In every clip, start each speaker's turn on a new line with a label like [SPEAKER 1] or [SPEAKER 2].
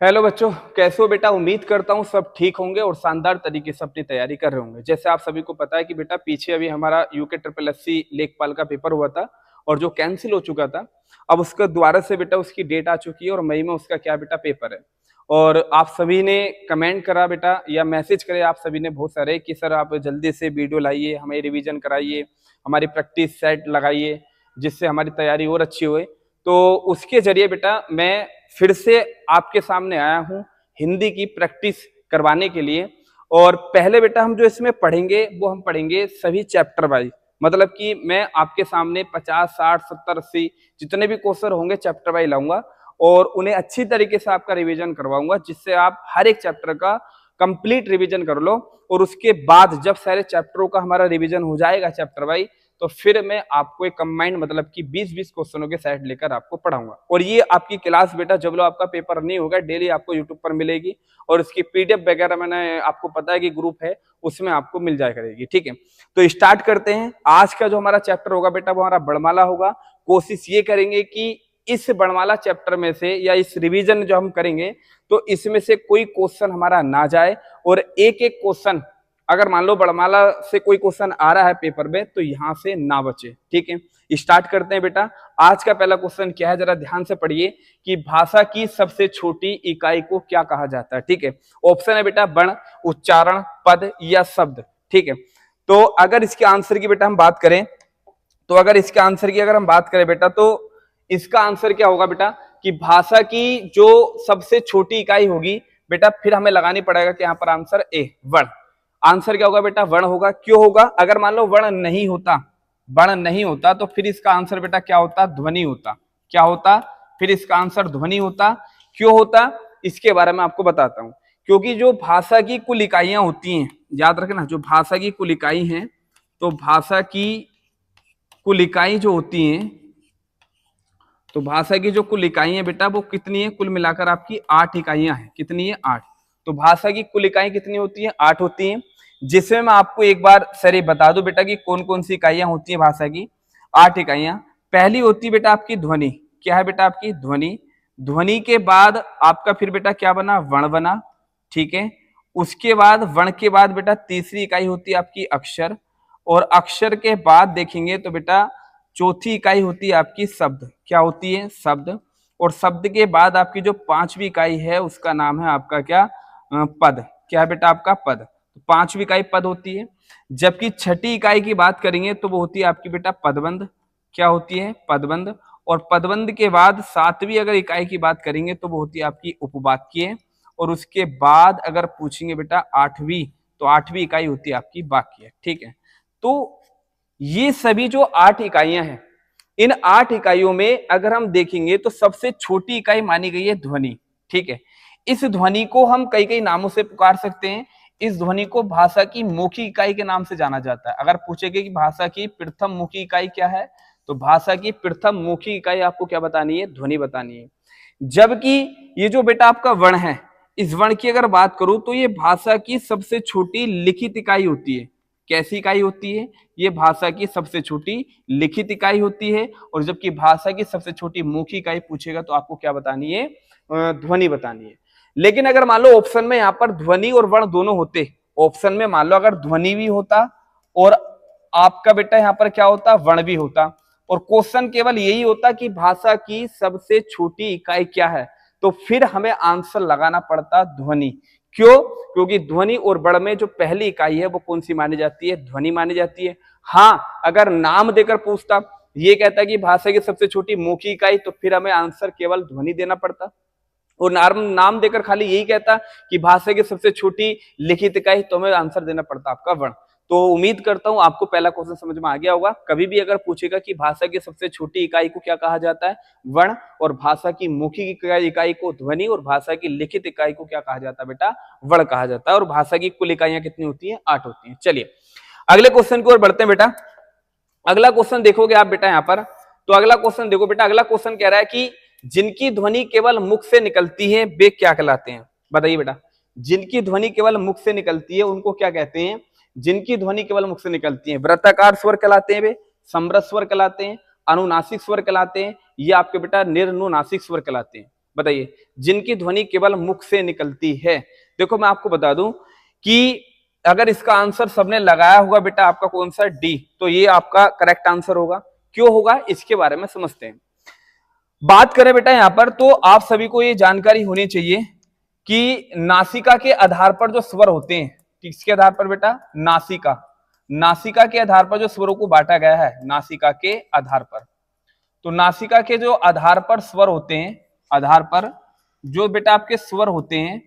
[SPEAKER 1] Hello बच्चों, कैसे हो बेटा। उम्मीद करता हूँ सब ठीक होंगे और शानदार तरीके से अपनी तैयारी कर रहे होंगे। जैसे आप सभी को पता है कि बेटा पीछे अभी हमारा यूके ट्रिपल एससी लेखपाल का पेपर हुआ था और जो कैंसिल हो चुका था, अब उसका दोबारा से बेटा उसकी डेट आ चुकी है और मई में उसका क्या बेटा पेपर है। और आप सभी ने कमेंट करा बेटा या मैसेज करे आप सभी ने बहुत सारे कि सर आप जल्दी से वीडियो लाइए, हमें रिवीजन कराइए, हमारी प्रैक्टिस सेट लगाइए जिससे हमारी तैयारी और अच्छी होए। तो उसके जरिए बेटा मैं फिर से आपके सामने आया हूं हिंदी की प्रैक्टिस करवाने के लिए। और पहले बेटा हम जो इसमें पढ़ेंगे वो हम पढ़ेंगे सभी चैप्टर वाइज, मतलब कि मैं आपके सामने 50, 60, 70, 80 जितने भी क्वेश्चन होंगे चैप्टर वाइज लाऊंगा और उन्हें अच्छी तरीके से आपका रिवीजन करवाऊंगा, जिससे आप हर एक चैप्टर का कंप्लीट रिवीजन कर लो। और उसके बाद जब सारे चैप्टरों का हमारा रिवीजन हो जाएगा चैप्टर वाइज, तो फिर मैं आपको एक कंबाइंड मतलब कि 20-20 क्वेश्चनों के सेट लेकर आपको पढ़ाऊंगा। और ये आपकी क्लास बेटा जब लो आपका पेपर नहीं होगा डेली आपको यूट्यूब पर मिलेगी और इसकी पीडीएफ वगैरह मैंने आपको पता है कि ग्रुप है उसमें आपको मिल जाया करेगी। ठीक है, तो स्टार्ट करते हैं। आज का जो हमारा चैप्टर होगा बेटा वो हमारा बड़माला होगा। कोशिश ये करेंगे कि इस बड़माला चैप्टर में से या इस रिवीजन जो हम करेंगे तो इसमें से कोई क्वेश्चन हमारा ना जाए और एक एक क्वेश्चन अगर मान लो बड़माला से कोई क्वेश्चन आ रहा है पेपर में तो यहां से ना बचे। ठीक है, स्टार्ट करते हैं बेटा। आज का पहला क्वेश्चन क्या है जरा ध्यान से पढ़िए कि भाषा की सबसे छोटी इकाई को क्या कहा जाता है। ठीक है, ऑप्शन है बेटा वर्ण, उच्चारण, पद या शब्द। ठीक है, तो अगर इसके आंसर की बेटा हम बात करें तो अगर इसके आंसर की अगर हम बात करें बेटा तो इसका आंसर क्या होगा बेटा कि भाषा की जो सबसे छोटी इकाई होगी बेटा फिर हमें लगानी पड़ेगा कि यहाँ पर आंसर ए वर्ण। आंसर क्या होगा बेटा वर्ण होगा। क्यों होगा? अगर मान लो वर्ण नहीं होता, वर्ण नहीं होता तो फिर इसका आंसर बेटा क्या होता? ध्वनि होता। क्या होता? फिर इसका आंसर ध्वनि होता। क्यों होता? इसके बारे में आपको बताता हूं। क्योंकि जो भाषा की कुल इकाइयां होती हैं, याद रखना, जो भाषा की कुल इकाई हैं, तो भाषा की कुल इकाई जो होती हैं, तो भाषा की जो कुल इकाई है बेटा वो कितनी है? कुल मिलाकर आपकी 8 इकाइयां हैं। कितनी है? 8। तो भाषा की कुल इकाई कितनी होती है? 8 होती हैं। जिसमें मैं आपको एक बार सर ये बता दूं बेटा कि कौन कौन सी इकाइयां होती है भाषा की। 8 इकाइयां। पहली होती है बेटा आपकी ध्वनि। क्या है बेटा? आपकी ध्वनि। ध्वनि के बाद आपका फिर बेटा क्या बना? वर्ण बना। ठीक है, उसके बाद वर्ण के बाद बेटा तीसरी इकाई होती है आपकी अक्षर। और अक्षर के बाद देखेंगे तो बेटा चौथी इकाई होती है आपकी शब्द। क्या होती है? शब्द। और शब्द के बाद आपकी जो पांचवी इकाई है उसका नाम है आपका क्या? पद। क्या है बेटा? आपका पद। तो पांचवी इकाई पद होती है। जबकि छठी इकाई की बात करेंगे तो वो होती है आपकी बेटा पदबंध। क्या होती है? पदबंध। और पदबंध के बाद सातवीं अगर इकाई की बात करेंगे तो वो होती है आपकी उपवाक्य। और उसके बाद अगर पूछेंगे बेटा आठवीं, तो आठवीं इकाई होती है आपकी वाक्य। ठीक है, तो ये सभी जो 8 इकाइयां हैं, इन 8 इकाइयों में अगर हम देखेंगे तो सबसे छोटी इकाई मानी गई है ध्वनि। ठीक है, इस ध्वनि को हम कई कई नामों से पुकार सकते हैं। इस ध्वनि को भाषा की मौखिक इकाई के नाम से जाना जाता है। अगर पूछेगे कि भाषा की प्रथम मौखिक इकाई क्या है, तो भाषा की प्रथम मौखिक इकाई आपको क्या बतानी है? ध्वनि बतानी है। जबकि ये जो बेटा आपका वर्ण है, इस वर्ण की अगर बात करूं तो ये भाषा की सबसे छोटी लिखित इकाई होती है। कैसी इकाई होती है? ये भाषा की सबसे छोटी लिखित इकाई होती है। और जबकि भाषा की सबसे छोटी मौखिक इकाई पूछेगा तो आपको क्या बतानी है? ध्वनि बतानी है। लेकिन अगर मान लो ऑप्शन में यहाँ पर ध्वनि और वर्ण दोनों होते, ऑप्शन में मान लो अगर ध्वनि भी होता और आपका बेटा यहाँ पर क्या होता? वर्ण भी होता, और क्वेश्चन केवल यही होता कि भाषा की सबसे छोटी इकाई क्या है, तो फिर हमें आंसर लगाना पड़ता ध्वनि। क्यों? क्योंकि ध्वनि और वर्ण में जो पहली इकाई है वो कौन सी मानी जाती है? ध्वनि मानी जाती है। हाँ, अगर नाम देकर पूछता, ये कहता कि भाषा की सबसे छोटी मौखिक इकाई, तो फिर हमें आंसर केवल ध्वनि देना पड़ता। और नाम देकर खाली यही कहता कि भाषा की सबसे छोटी लिखित इकाई, तो हमें आंसर देना पड़ता आपका वर्ण। तो उम्मीद करता हूं आपको पहला क्वेश्चन समझ में आ गया होगा। कभी भी अगर पूछेगा कि भाषा की सबसे छोटी इकाई को क्या कहा जाता है? वर्ण। और भाषा की मौखिक इकाई को ध्वनि। और भाषा की लिखित इकाई को क्या कहा जाता है बेटा? वर्ण कहा जाता है। और भाषा की कुल इकाइयां कितनी होती है? 8 होती है। चलिए अगले क्वेश्चन की ओर बढ़ते हैं बेटा। अगला क्वेश्चन देखोगे आप बेटा यहाँ पर, तो अगला क्वेश्चन देखो बेटा। अगला क्वेश्चन कह रहा है कि जिनकी ध्वनि केवल मुख से निकलती है वे क्या कहलाते हैं? बताइए बेटा। जिनकी ध्वनि केवल मुख से निकलती है उनको क्या कहते हैं? जिनकी ध्वनि केवल मुख से निकलती है, वृत्ताकार स्वर कहलाते हैं वे, समृद्ध स्वर कहलाते हैं, अनुनासिक स्वर कहलाते हैं, या आपके बेटा निर्नुनासिक स्वर कहलाते हैं। बताइए, जिनकी ध्वनि केवल मुख से निकलती है। देखो मैं आपको बता दूं कि अगर इसका आंसर सबने लगाया होगा बेटा आपका कौन सा, डी, तो ये आपका करेक्ट आंसर होगा। क्यों होगा इसके बारे में समझते हैं। बात करें बेटा यहां पर, तो आप सभी को ये जानकारी होनी चाहिए कि नासिका के आधार पर जो स्वर होते हैं, किसके आधार पर बेटा, नासिका, नासिका के आधार पर जो स्वरों को बांटा गया है, नासिका के आधार पर। तो नासिका के जो आधार पर स्वर होते हैं, आधार पर जो बेटा आपके स्वर होते हैं,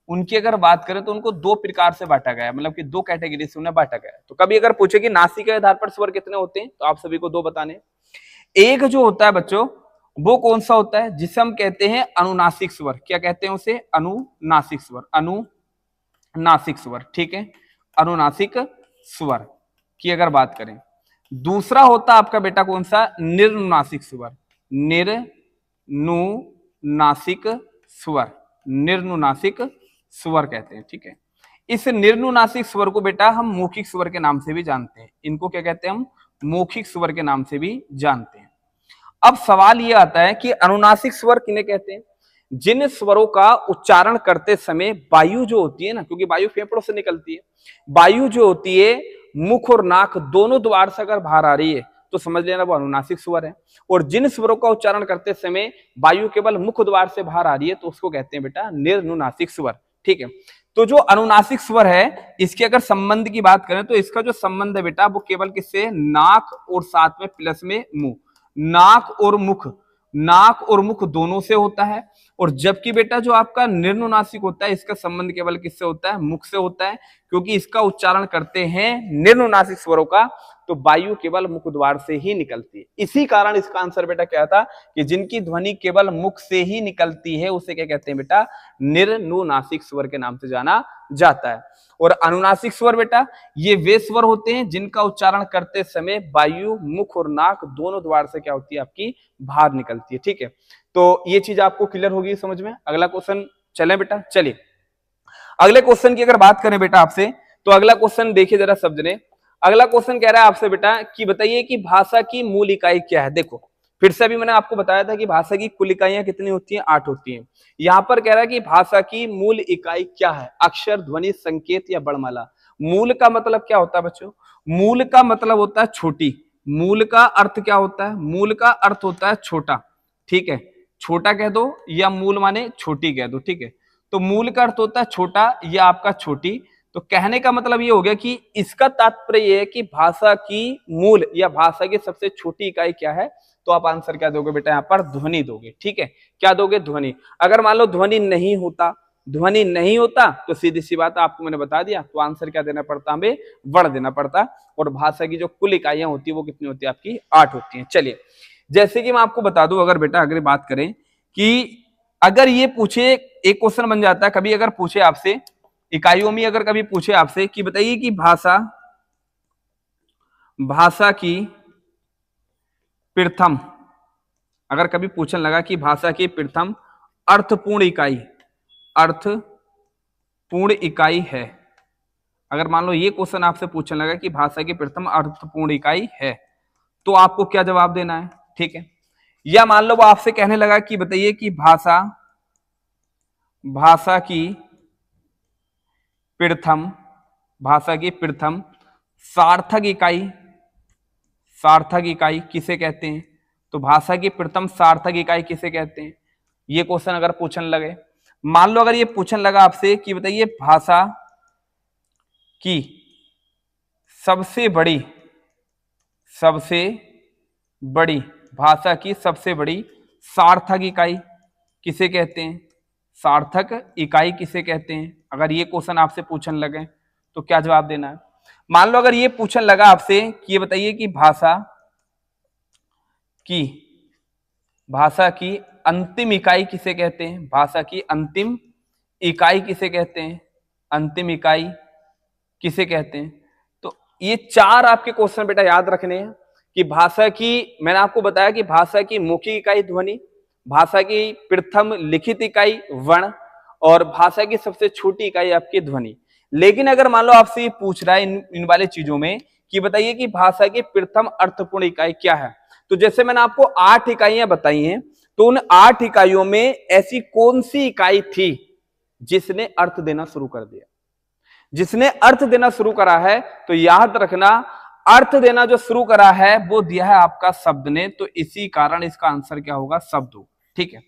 [SPEAKER 1] उनकी अगर बात करें तो उनको दो प्रकार से बांटा गया है, मतलब कि दो कैटेगरी से उन्हें बांटा गया है। तो कभी अगर पूछे कि नासिका के आधार पर स्वर कितने होते हैं, तो आप सभी को दो बताने। एक जो होता है बच्चों, वो कौन सा होता है, जिसे हम कहते हैं अनुनासिक स्वर। क्या कहते हैं उसे, अनुनासिक स्वर, अनुनासिक स्वर, ठीक है, अनुनासिक स्वर की अगर बात करें। दूसरा होता आपका बेटा कौन सा, निर्नुनासिक स्वर, निर्नुनासिक स्वर, निर्नुनासिक स्वर कहते हैं, ठीक है। इस निर्नुनासिक स्वर को बेटा हम मौखिक स्वर के नाम से भी जानते हैं। इनको क्या कहते हैं हम, मौखिक स्वर के नाम से भी जानते हैं। अब सवाल यह आता है कि अनुनासिक स्वर किन्हें कहते हैं, जिन स्वरों का उच्चारण करते समय वायु जो होती है ना, क्योंकि वायु फेफड़ों से निकलती है, वायु जो होती है मुख और नाक दोनों द्वार से अगर बाहर आ रही है तो समझ लेना वो अनुनासिक स्वर है। और जिन स्वरों का उच्चारण करते समय वायु केवल मुख द्वार से बाहर आ रही है तो उसको कहते हैं बेटा निर्नुनासिक स्वर, ठीक है। तो जो अनुनासिक स्वर है, इसके अगर संबंध की बात करें तो इसका जो संबंध है बेटा वो केवल किससे, नाक और साथ में प्लस में मुंह, नाक और मुख, नाक और मुख दोनों से होता है। और जबकि बेटा जो आपका निर्नुनासिक होता है, इसका संबंध केवल किससे होता है, मुख से होता है, क्योंकि इसका उच्चारण करते हैं निर्नुनासिक स्वरों का तो वायु केवल मुख द्वार से ही निकलती है। इसी कारण इसका आंसर बेटा क्या था कि जिनकी ध्वनि केवल मुख से ही निकलती है उसे क्या कहते हैं बेटा, निर्नुनासिक स्वर के नाम से जाना जाता है। और अनुनासिक स्वर बेटा ये वे स्वर होते हैं जिनका उच्चारण करते समय वायु मुख और नाक दोनों द्वार से क्या होती है, आपकी बाहर निकलती है, ठीक है। तो ये चीज आपको क्लियर होगी समझ में। अगला क्वेश्चन चले बेटा, चलिए अगले क्वेश्चन की अगर बात करें बेटा आपसे, तो अगला क्वेश्चन देखिए जरा शब्द ने। अगला क्वेश्चन कह रहा है आपसे बेटा कि बताइए कि भाषा की मूल इकाई क्या है। देखो फिर से अभी मैंने आपको बताया था कि भाषा की कुल इकाइयां कितनी होती हैं, 8 होती हैं। यहां पर कह रहा है कि भाषा की मूल इकाई क्या है, अक्षर, ध्वनि, संकेत या वर्णमाला। मूल का मतलब क्या होता है बच्चों, मूल का मतलब होता है छोटी। मूल का अर्थ क्या होता है, मूल का अर्थ होता है छोटा, ठीक है, छोटा कह दो या मूल माने छोटी कह दो, ठीक है। तो मूल का अर्थ होता है छोटा या आपका छोटी। तो कहने का मतलब ये हो गया कि इसका तात्पर्य ये है कि भाषा की मूल या भाषा की सबसे छोटी इकाई क्या है, तो आप आंसर क्या दोगे बेटा, यहाँ पर ध्वनि दोगे, ठीक है। क्या दोगे, ध्वनि। अगर मान लो ध्वनि नहीं होता, ध्वनि नहीं होता तो सीधी सी बात आपको मैंने बता दिया, तो आंसर क्या देना पड़ता, हमें वर्ण देना पड़ता। और भाषा की जो कुल इकाइयां होती है वो कितनी होती है, आपकी 8 होती हैं। चलिए जैसे कि मैं आपको बता दूं, अगर बेटा अगर बात करें कि अगर ये पूछे, एक क्वेश्चन बन जाता है कभी अगर पूछे आपसे इकाइयों में, अगर कभी पूछे आपसे कि बताइए कि भाषा की प्रथम, अगर कभी पूछने लगा कि भाषा की प्रथम अर्थपूर्ण इकाई है, अगर मान लो ये क्वेश्चन आपसे पूछने लगा कि भाषा की प्रथम अर्थपूर्ण इकाई है, तो आपको क्या जवाब देना है, ठीक है। या मान लो वो आपसे कहने लगा कि बताइए कि भाषा की प्रथम सार्थक इकाई किसे कहते हैं, तो भाषा की प्रथम सार्थक इकाई किसे कहते हैं, ये क्वेश्चन अगर पूछने लगे। मान लो अगर ये पूछने लगा आपसे कि बताइए भाषा की सबसे बड़ी सार्थक इकाई किसे कहते हैं, सार्थक इकाई किसे कहते हैं, अगर ये क्वेश्चन आपसे पूछने लगे तो क्या जवाब देना है। मान लो अगर ये पूछने लगा आपसे कि ये बताइए कि भाषा की अंतिम इकाई किसे कहते हैं, भाषा की अंतिम इकाई किसे कहते हैं, अंतिम इकाई किसे कहते हैं। तो ये 4 आपके क्वेश्चन बेटा याद रखने हैं कि भाषा की, मैंने आपको बताया कि भाषा की मौखिक इकाई ध्वनि, भाषा की प्रथम लिखित इकाई वर्ण, और भाषा की सबसे छोटी इकाई आपकी ध्वनि। लेकिन अगर मान लो आपसे ये पूछ रहा है इन वाले चीजों में कि बताइए कि भाषा की प्रथम अर्थपूर्ण इकाई क्या है, तो जैसे मैंने आपको 8 इकाइयां बताई हैं, तो उन 8 इकाइयों में ऐसी कौन सी इकाई थी जिसने अर्थ देना शुरू कर दिया? जिसने अर्थ देना शुरू करा है, तो याद रखना अर्थ देना जो शुरू करा है वो दिया है आपका शब्द ने, तो इसी कारण इसका आंसर क्या होगा? शब्द होगा। ठीक है।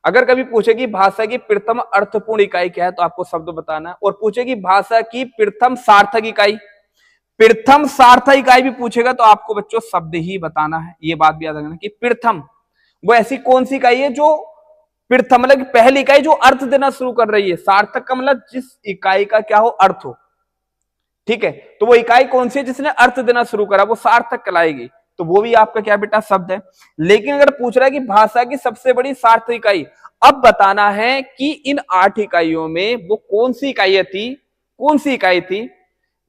[SPEAKER 1] अगर कभी पूछेगी भाषा की प्रथम अर्थपूर्ण इकाई क्या है, तो आपको शब्द बताना है। और पूछेगी भाषा की प्रथम सार्थक इकाई, प्रथम सार्थक इकाई भी पूछेगा तो आपको बच्चों शब्द ही बताना है। ये बात भी याद रखना कि प्रथम वो ऐसी कौन सी इकाई है जो प्रथम मतलब पहली इकाई जो अर्थ देना शुरू कर रही है। सार्थक का मतलब जिस इकाई का क्या हो? अर्थ हो। ठीक है, तो वो इकाई कौन सी है जिसने अर्थ देना शुरू करा, वो सार्थक कहलाएगी। तो वो भी आपका क्या बेटा? शब्द है। लेकिन अगर पूछ रहा है कि भाषा की सबसे बड़ी सार्थक इकाई, अब बताना है कि इन 8 इकाइयों में वो कौन सी इकाई थी, कौन सी इकाई थी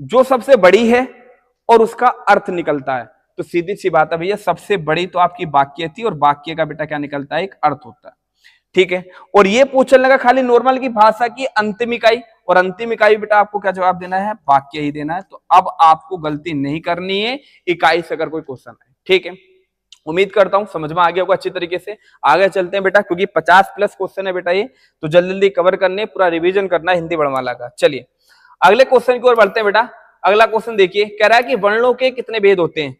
[SPEAKER 1] जो सबसे बड़ी है और उसका अर्थ निकलता है। तो सीधी सी बात है भैया, सबसे बड़ी तो आपकी वाक्य थी और वाक्य का बेटा क्या निकलता है? एक अर्थ होता है। ठीक है, और ये पूछने लगा खाली नॉर्मल की भाषा की अंतिम इकाई, और अंतिम इकाई बेटा आपको क्या जवाब देना है? वाक्य ही देना है। तो अब आपको गलती नहीं करनी है इकाई से अगर कोई क्वेश्चन है। ठीक है, उम्मीद करता हूं समझ में आ गया होगा अच्छी तरीके से। आगे चलते हैं बेटा, क्योंकि 50+ क्वेश्चन है बेटा ये, तो जल्दी जल्दी कवर करने, पूरा रिवीजन करना है हिंदी वर्णमाला का। चलिए अगले क्वेश्चन की ओर बढ़ते हैं बेटा। अगला क्वेश्चन देखिए, कह रहा है कि वर्णों के कितने भेद होते हैं?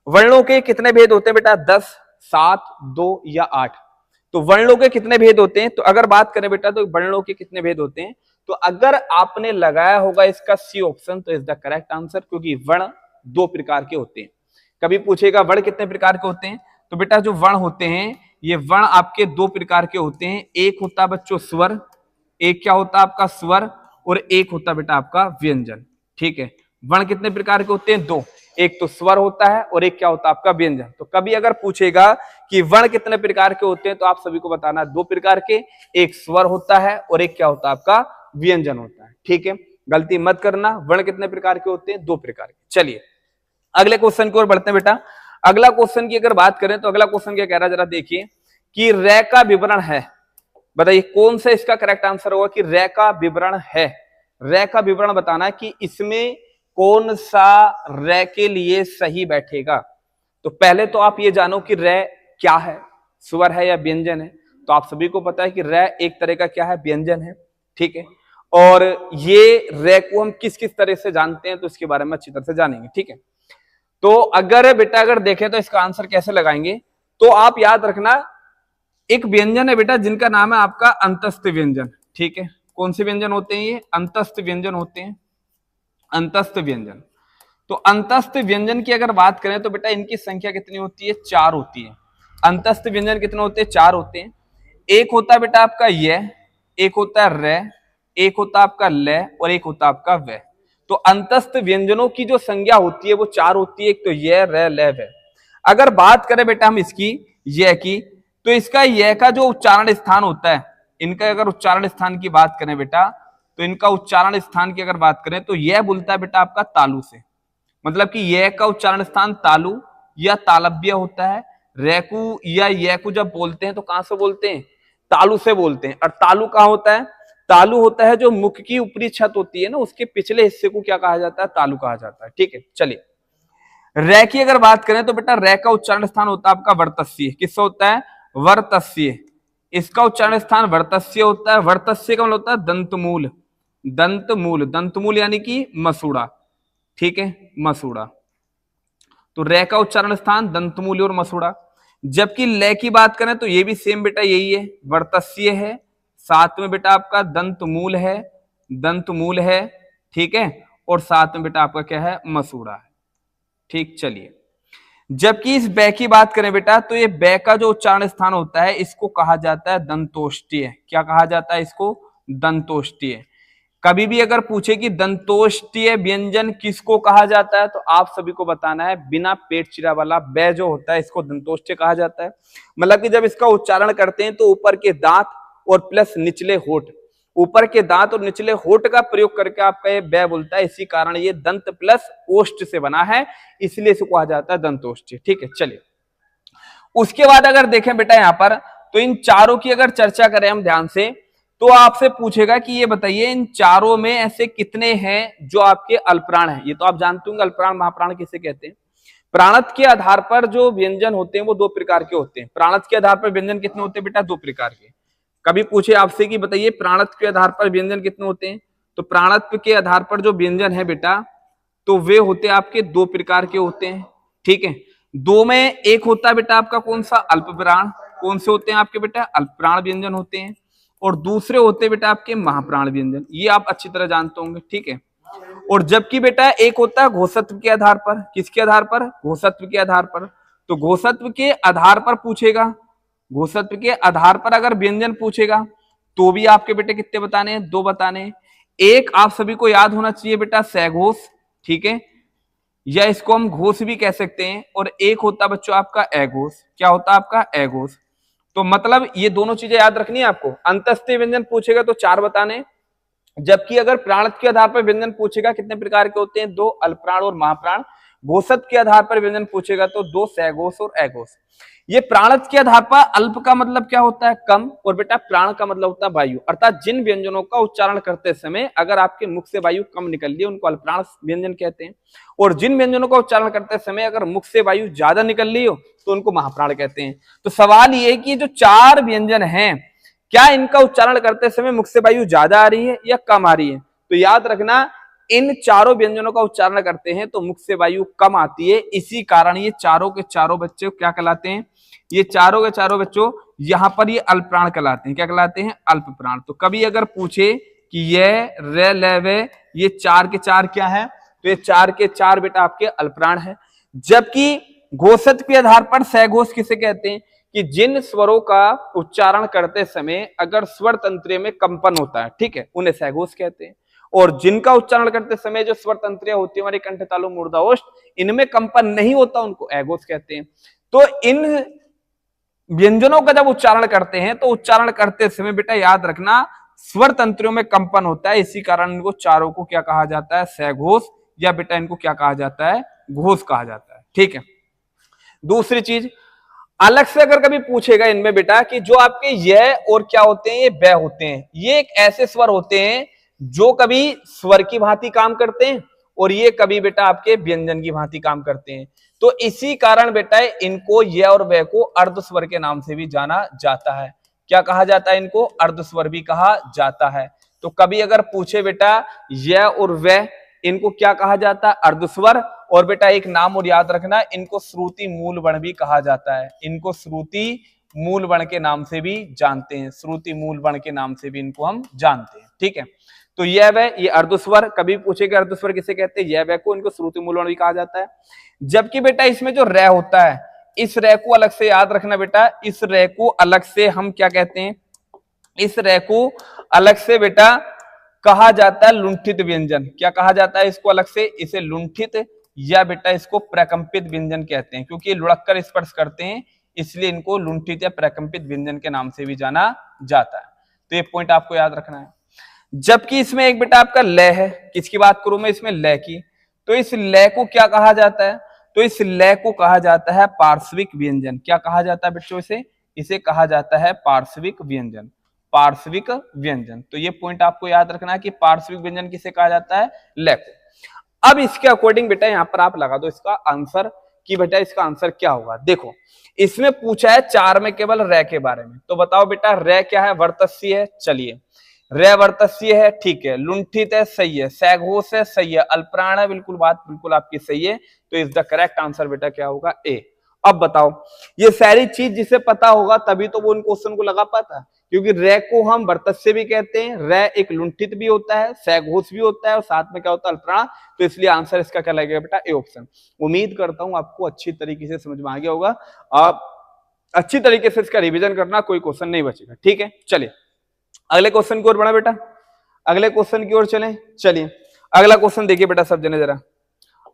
[SPEAKER 1] वर्णों के कितने भेद होते हैं बेटा? 10, 7, 2 या 8। तो वर्णों के कितने भेद होते हैं? तो अगर बात करें बेटा तो वर्णों के कितने भेद होते हैं, तो अगर आपने लगाया होगा इसका सी ऑप्शन तो इज द करेक्ट आंसर, क्योंकि वर्ण 2 प्रकार के होते हैं। कभी पूछेगा वर्ण कितने प्रकार के होते हैं, तो बेटा जो वर्ण होते हैं ये वर्ण आपके 2 प्रकार के होते हैं। एक होता है बच्चों स्वर, एक क्या होता है आपका स्वर, और एक होता है बेटा आपका व्यंजन। ठीक है, वर्ण कितने प्रकार के होते हैं? 2, एक तो स्वर होता है और एक क्या होता है आपका व्यंजन। तो कभी अगर पूछेगा कि वर्ण कितने प्रकार के होते हैं, तो आप सभी को बताना 2 प्रकार के, एक स्वर होता है और एक क्या होता है आपका व्यंजन होता है। ठीक है, गलती मत करना, वर्ण कितने प्रकार के होते हैं? 2 प्रकार के। चलिए अगले क्वेश्चन की ओर बढ़ते हैं बेटा। अगला क्वेश्चन की अगर बात करें तो अगला क्वेश्चन क्या कह रहा है, जरा देखिए कि रे का विवरण है। बताइए कौन सा इसका करेक्ट आंसर होगा कि रे का विवरण है। रे का विवरण बताना है कि इसमें कौन सा रे के लिए सही बैठेगा। तो पहले तो आप ये जानो कि रे क्या है, स्वर है या व्यंजन है। तो आप सभी को पता है कि रे एक तरह का क्या है? व्यंजन है। ठीक है, और ये रे को हम किस किस तरह से जानते हैं तो इसके बारे में अच्छी तरह से जानेंगे। ठीक है, तो अगर बेटा अगर देखें तो इसका आंसर कैसे लगाएंगे, तो आप याद रखना एक व्यंजन है बेटा जिनका नाम है आपका अंतस्थ व्यंजन। ठीक है, कौन से व्यंजन होते हैं? ये अंतस्थ व्यंजन होते हैं, अंतस्थ व्यंजन। तो अंतस्थ व्यंजन की अगर बात करें तो बेटा इनकी संख्या कितनी होती है? 4 होती है। अंतस्थ व्यंजन कितने होते हैं? 4 होते हैं। एक होता है बेटा आपका य, एक होता है रे, एक होता है आपका ल और एक होता है आपका व। तो अंतस्थ व्यंजनों की जो संज्ञा होती है वो 4 होती है, एक तो य, रे, ल, व। अगर बात करें बेटा हम इसकी य की, तो इसका य का जो उच्चारण स्थान होता है, इनका अगर उच्चारण स्थान की बात करें बेटा, तो इनका उच्चारण स्थान की अगर बात करें तो यह बोलता है बेटा आपका तालु से। मतलब कि यह का उच्चारण स्थान तालु या तालव्य होता है। रेकु या यकु जब बोलते हैं तो कहां से बोलते हैं? तालु से बोलते हैं। और तालु कहां होता है? तालु होता है जो मुख की ऊपरी छत होती है ना, उसके पिछले हिस्से को क्या कहा जाता है? तालु कहा जाता है। ठीक है, चलिए रे की अगर बात करें तो बेटा रे का उच्चारण स्थान होता है आपका वर्तस्य। किससे होता है? वर्तस्य। इसका उच्चारण स्थान वर्तस्य होता है। वर्तस्य का मतलब होता है दंतमूल। दंतमूल, दंतमूल यानी कि मसूड़ा। ठीक है, मसूड़ा। तो रे का उच्चारण स्थान दंतमूल और मसूड़ा। जबकि ले की बात करें तो ये भी सेम बेटा यही है, वर्तस्य है, साथ में बेटा आपका दंतमूल है, दंतमूल है। ठीक है, और साथ में बेटा आपका क्या है? मसूड़ा है। ठीक, चलिए जबकि इस बै की बात करें बेटा तो ये बै का जो उच्चारण स्थान होता है इसको कहा जाता है दंतोष्टीय। क्या कहा जाता है इसको? दंतोष्टीय। कभी भी अगर पूछे कि दंतोष्टीय व्यंजन किसको कहा जाता है, तो आप सभी को बताना है बिना पेट चिरा वाला बै जो होता है इसको दंतोष्टीय कहा जाता है। मतलब कि जब इसका उच्चारण करते हैं तो ऊपर के दांत और प्लस निचले होठ, ऊपर के दांत और निचले होठ का प्रयोग करके आपका ये बै बोलता है। इसी कारण ये दंत प्लस ओष्ठ से बना है, इसलिए इसको कहा जाता है दंतोष्टीय। ठीक है, चलिए उसके बाद अगर देखें बेटा यहां पर, तो इन चारों की अगर चर्चा करें हम ध्यान से, तो आपसे पूछेगा कि ये बताइए इन चारों में ऐसे कितने हैं जो आपके अल्पप्राण हैं। ये तो आप जानते होंगे अल्पप्राण महाप्राण किसे कहते हैं। प्राणत के आधार पर जो व्यंजन होते हैं वो दो प्रकार के होते हैं। प्राणत के आधार पर व्यंजन कितने होते हैं बेटा? दो प्रकार के। कभी पूछे आपसे कि बताइए प्राणत के आधार पर व्यंजन कितने होते हैं, तो प्राणत्व के आधार पर जो व्यंजन है बेटा तो वे होते हैं आपके दो प्रकार के होते हैं। ठीक है, दो में एक होता है बेटा आपका कौन सा? अल्प प्राण। कौन से होते हैं आपके बेटा? अल्प प्राण व्यंजन होते हैं। और दूसरे होते हैं बेटा आपके महाप्राण व्यंजन, ये आप अच्छी तरह जानते होंगे। ठीक है, और जबकि बेटा एक होता है घोषत्व के आधार पर। किसके आधार पर? घोषत्व के आधार पर। तो घोषत्व के आधार पर पूछेगा, घोषत्व के आधार पर अगर व्यंजन पूछेगा तो भी आपके बेटे कितने बताने हैं? दो बताने हैं। एक आप सभी को याद होना चाहिए बेटा सघोष, ठीक है, या इसको हम घोष भी कह सकते हैं। और एक होता बच्चों आपका अघोष। क्या होता है आपका? अघोष। तो मतलब ये दोनों चीजें याद रखनी है आपको। अंतस्थ व्यंजन पूछेगा तो चार बताने, जबकि अगर प्राणत के आधार पर व्यंजन पूछेगा कितने प्रकार के होते हैं? दो, अल्पप्राण और महाप्राण। घोषत के आधार पर व्यंजन पूछेगा तो दो, सघोष और अघोष। ये प्राणत के आधार पर अल्प का मतलब क्या होता है? कम, और बेटा प्राण का मतलब होता है वायु। अर्थात जिन व्यंजनों का उच्चारण करते समय अगर आपके मुख से वायु कम निकल रही है उनको अल्पप्राण व्यंजन कहते हैं, और जिन व्यंजनों का उच्चारण करते समय अगर मुख से वायु ज्यादा निकल रही हो तो उनको महाप्राण कहते हैं। तो सवाल ये है कि जो चार व्यंजन हैं क्या इनका उच्चारण करते समय मुख से वायु ज्यादा आ रही है या कम आ रही है? तो याद रखना इन चारों व्यंजनों का उच्चारण करते हैं तो मुख से वायु कम आती है। इसी कारण ये चारों के चारों बच्चे क्या कहलाते हैं? ये चारों के चारों बच्चों यहां पर ये अल्प प्राण कहलाते हैं। क्या कहलाते हैं? अल्प प्राण। तो कभी अगर पूछे कि ये रे ले वे ये चार के चार क्या है, तो ये चार के चार बेटा आपके अल्प प्राण है। जबकि घोषत के आधार पर सघोष किसे कहते हैं? कि जिन स्वरों का उच्चारण करते समय अगर स्वर तंत्रियों में कंपन होता है, ठीक है, उन्हें सघोष कहते हैं। और जिनका उच्चारण करते समय जो स्वर तंत्रियां होती है हमारी कंठ तालु मूर्धा ओष्ठ, इनमें कंपन नहीं होता उनको अघोष कहते हैं। तो इन व्यंजनों का जब उच्चारण करते हैं तो उच्चारण करते समय बेटा याद रखना स्वर तंत्रियों में कंपन होता है। इसी कारण इनको चारों को क्या कहा जाता है? सघोष, या बेटा इनको क्या कहा जाता है? घोष कहा जाता है। ठीक है, दूसरी चीज अलग से अगर कभी पूछेगा इनमें बेटा कि जो आपके यह और क्या होते हैं? ये बै होते हैं। ये एक ऐसे स्वर होते हैं जो कभी स्वर की भांति काम करते हैं और ये कभी बेटा आपके व्यंजन की भांति काम करते हैं। तो इसी कारण बेटा इनको यह और वह को अर्ध स्वर के नाम से भी जाना जाता है। क्या कहा जाता है? इनको अर्ध स्वर भी कहा जाता है। तो कभी अगर पूछे बेटा यह और वह, इनको क्या कहा जाता है? अर्धस्वर। और बेटा एक नाम और याद रखना, इनको श्रुति मूल वर्ण भी कहा जाता है। इनको श्रुति मूल वर्ण के नाम से भी जानते हैं। श्रुति मूल वर्ण के नाम से भी इनको हम जानते हैं। ठीक है, तो यह वह ये अर्धस्वर। कभी पूछेगा अर्धस्वर किसे कहते हैं? यह वह को इनको श्रुति मूल वर्ण भी कहा जाता है। जबकि बेटा इसमें जो रे होता है, इस रे को अलग से याद रखना बेटा, इस रे को अलग से हम क्या कहते हैं? इस रे को अलग से बेटा कहा जाता है लुंठित व्यंजन। क्या कहा जाता है इसको अलग से? इसे लुंठित या बेटा इसको प्रकंपित व्यंजन कहते हैं, क्योंकि लुढ़क कर स्पर्श करते हैं इसलिए इनको लुंठित या प्रकंपित व्यंजन के नाम से भी जाना जाता है। तो ये पॉइंट आपको याद रखना है। जबकि इसमें एक बेटा आपका लय है। किसकी बात करूं मैं? इसमें लय की। तो इस लय को क्या कहा जाता है? तो इस लय को कहा जाता है पार्श्विक व्यंजन। क्या कहा जाता है बच्चों? इसे कहा जाता है पार्श्विक व्यंजन। पार्श्विक व्यंजन। तो ये पॉइंट आपको याद रखना है कि पार्श्विक व्यंजन किसे कहा जाता है? लय को। अब इसके अकॉर्डिंग बेटा यहां पर आप लगा दो इसका आंसर कि बेटा इसका आंसर क्या होगा। देखो इसमें पूछा है चार में केवल रे के बारे में, तो बताओ बेटा रे क्या है? वर्तस्य है। चलिए रे वर्तस्य है, ठीक है। लुंठित है, सही है। सघोष है, सही है। अल्पप्राण है, बिल्कुल बात बिल्कुल आपकी सही है। तो इज द करेक्ट आंसर बेटा क्या होगा? ए। अब बताओ ये सारी चीज जिसे पता होगा तभी तो वो उन क्वेश्चन को लगा पाता है, क्योंकि रे को हम वर्तस्य भी कहते हैं, रे एक लुंठित भी होता है, सघोष भी होता है और साथ में क्या होता है? अल्पप्राण। तो इसलिए आंसर इसका क्या लगेगा बेटा? A option. उम्मीद करता हूं आपको अच्छी तरीके से समझ में आ गया होगा। आप अच्छी तरीके से इसका रिविजन करना, कोई क्वेश्चन नहीं बचेगा। ठीक है, चलिए अगले क्वेश्चन की ओर बढ़ा बेटा, अगले क्वेश्चन की ओर चलें। चलिए अगला क्वेश्चन देखिए बेटा सब जने जरा,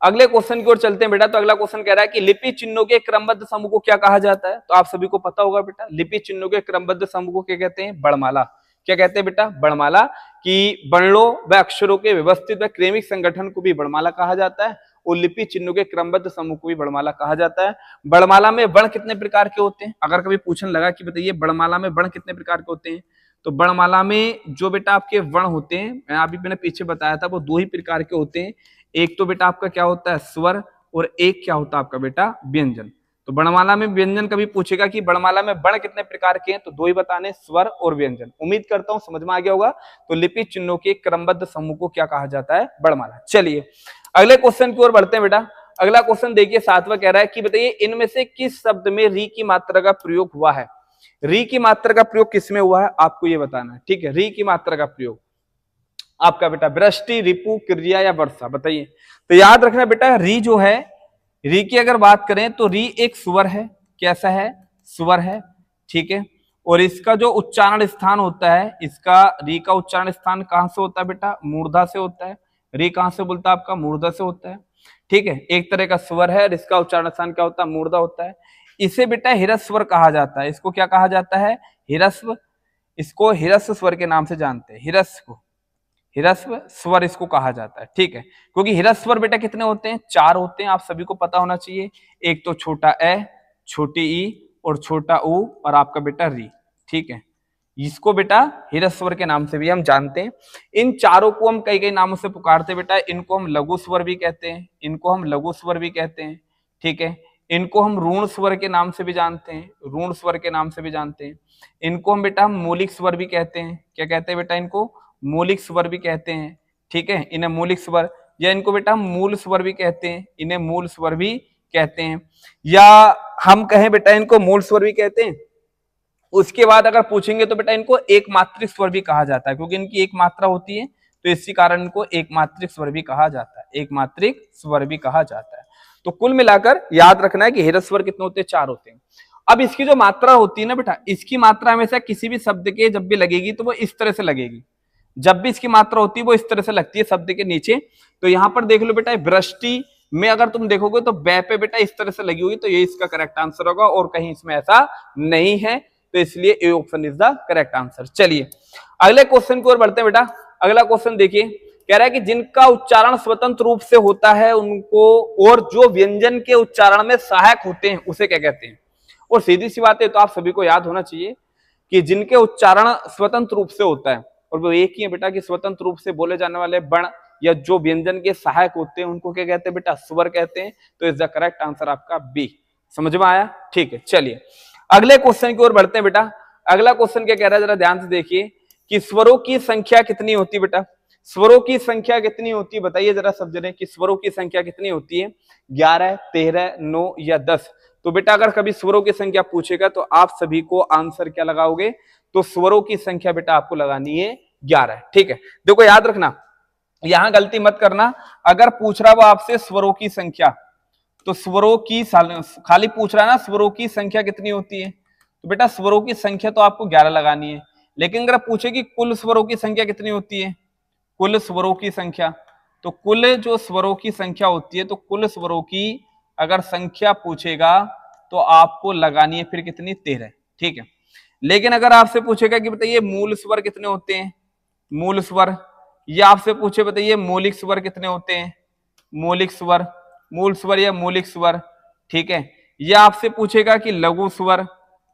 [SPEAKER 1] अगले क्वेश्चन की ओर चलते हैं बेटा। तो अगला क्वेश्चन कह रहा है कि लिपि चिन्हों के क्रमबद्ध समूह को क्या कहा जाता है? तो आप सभी को पता होगा बेटा, लिपि चिन्हों के क्रमबद्ध समूह को क्या कहते हैं? वर्णमाला। क्या कहते हैं बेटा? वर्णमाला। कि वर्णों व अक्षरों के व्यवस्थित व क्रमिक संगठन को भी वर्णमाला कहा जाता है और लिपि चिन्हों के क्रमबद्ध समूह को भी वर्णमाला कहा जाता है। वर्णमाला में वर्ण कितने प्रकार के होते हैं? अगर कभी पूछने लगा कि बताइए वर्णमाला में वर्ण कितने प्रकार के होते हैं, तो वर्णमाला में जो बेटा आपके वर्ण होते हैं, मैं अभी मैंने पीछे बताया था, वो दो ही प्रकार के होते हैं। एक तो बेटा आपका क्या होता है? स्वर, और एक क्या होता है आपका बेटा व्यंजन। तो वर्णमाला में व्यंजन कभी पूछेगा कि वर्णमाला में वर्ण कितने प्रकार के हैं, तो दो ही बताने, स्वर और व्यंजन। उम्मीद करता हूं समझ में आ गया होगा। तो लिपि चिन्हों के क्रमबद्ध समूह को क्या कहा जाता है, वर्णमाला। चलिए अगले क्वेश्चन की ओर बढ़ते हैं बेटा। अगला क्वेश्चन देखिए 7वां कह रहा है कि बताइए इनमें से किस शब्द में री की मात्रा का प्रयोग हुआ है। री की मात्रा का प्रयोग किसमें हुआ है आपको ये बताना है, ठीक है। री की मात्रा का प्रयोग आपका बेटा वृष्टि, रिपु, क्रिया या वर्षा, बताइए। तो याद रखना बेटा री जो है, री की अगर बात करें तो री एक स्वर है। कैसा है, स्वर है, ठीक है। और इसका जो उच्चारण स्थान होता है, इसका री का उच्चारण स्थान कहां से होता है बेटा, मूर्धा से होता है। री कहां से बोलता है आपका, मूर्धा से होता है, ठीक है। एक तरह का स्वर है, इसका उच्चारण स्थान क्या होता है, मूर्धा होता है। इसे बेटा हिरस्वर कहा जाता है। इसको क्या कहा जाता है, हिरस्व। इसको हिरस्व स्वर के नाम से जानते हैं, हिरस्व, हिरस्व स्वर इसको कहा जाता है, ठीक है। क्योंकि हिरस्व स्वर बेटा कितने होते हैं, 4 होते हैं, आप सभी को पता होना चाहिए। एक तो छोटा ए, छोटी ई और छोटा ऊ और आपका बेटा री, ठीक है। इसको बेटा हिरस्व स्वर के नाम से भी हम जानते हैं। इन चारों को हम कई कई नामों से पुकारते बेटा। इनको हम लघु स्वर भी कहते हैं, इनको हम लघु स्वर भी कहते हैं, ठीक है। इनको हम ऋण स्वर के नाम से भी जानते हैं, ऋण स्वर के नाम से भी जानते हैं। इनको हम बेटा मौलिक स्वर भी कहते हैं। क्या कहते हैं बेटा, इनको मौलिक स्वर भी कहते हैं, ठीक है। इन्हें मौलिक स्वर, या इनको बेटा मूल स्वर भी कहते हैं, इन्हें मूल स्वर भी कहते हैं, या हम कहें बेटा इनको मूल स्वर भी कहते हैं। उसके बाद अगर पूछेंगे तो बेटा इनको एक मात्रिक स्वर भी कहा जाता है, क्योंकि इनकी एक मात्रा होती है, तो इसी कारण इनको एक मात्रिक स्वर भी कहा जाता है, एक मात्रिक स्वर भी कहा जाता है। तो कुल मिलाकर याद रखना है कि हिरस्व स्वर कितने होते हैं, 4 होते हैं। अब इसकी जो मात्रा होती है ना बेटा, इसकी मात्रा हमेशा किसी भी शब्द के जब भी लगेगी तो वो इस तरह से लगेगी। जब भी इसकी मात्रा होती है वो इस तरह से लगती है शब्द के नीचे। तो यहां पर देख लो बेटा, वृष्टि में अगर तुम देखोगे तो बै पे बेटा इस तरह से लगी हुई, तो ये इसका करेक्ट आंसर होगा, और कहीं इसमें ऐसा नहीं है, तो इसलिए A option is the correct answer. चलिए अगले क्वेश्चन की ओर बढ़ते हैं बेटा। अगला क्वेश्चन देखिए, कह रहा है कि जिनका उच्चारण स्वतंत्र रूप से होता है उनको, और जो व्यंजन के उच्चारण में सहायक होते हैं उसे क्या कहते हैं। और सीधी सी बात है, तो आप सभी को याद होना चाहिए कि जिनके उच्चारण स्वतंत्र रूप से होता है, और वो एक ही है बेटा कि स्वतंत्र रूप से बोले जाने वाले वर्ण या जो व्यंजन के सहायक होते हैं उनको क्या कहते हैं बेटा, स्वर कहते हैं। तो इज द करेक्ट आंसर आपका बी। समझ में आया, ठीक है। चलिए अगले क्वेश्चन की ओर बढ़ते हैं बेटा। अगला क्वेश्चन क्या कह रहा है, जरा ध्यान से देखिए कि स्वरों की संख्या कितनी होती है बेटा। स्वरों की संख्या कितनी होती है, बताइए जरा सब जने कि स्वरों की संख्या कितनी होती है, 11, 13, 9 या 10। तो बेटा अगर कभी स्वरों की संख्या पूछेगा तो आप सभी को आंसर क्या लगाओगे, तो स्वरों की संख्या बेटा आपको लगानी है 11, ठीक है। देखो याद रखना, यहां गलती मत करना। अगर पूछ रहा वो आपसे स्वरों की संख्या, तो स्वरों की खाली पूछ रहा है ना स्वरों की संख्या कितनी होती है, तो बेटा स्वरों की संख्या तो आपको 11 लगानी है। लेकिन अगर पूछे कि कुल स्वरों की संख्या कितनी होती है, कुल स्वरों की संख्या, तो कुल जो स्वरों की संख्या होती है, तो कुल स्वरों की अगर संख्या पूछेगा तो आपको लगानी है फिर कितनी, 13, ठीक है। लेकिन अगर आपसे पूछेगा कि बताइए मूल स्वर कितने होते हैं, मूल स्वर, या आपसे पूछे बताइए मौलिक स्वर कितने होते हैं, मौलिक स्वर, मूल स्वर या मौलिक स्वर, ठीक है। या आपसे पूछेगा कि लघु स्वर,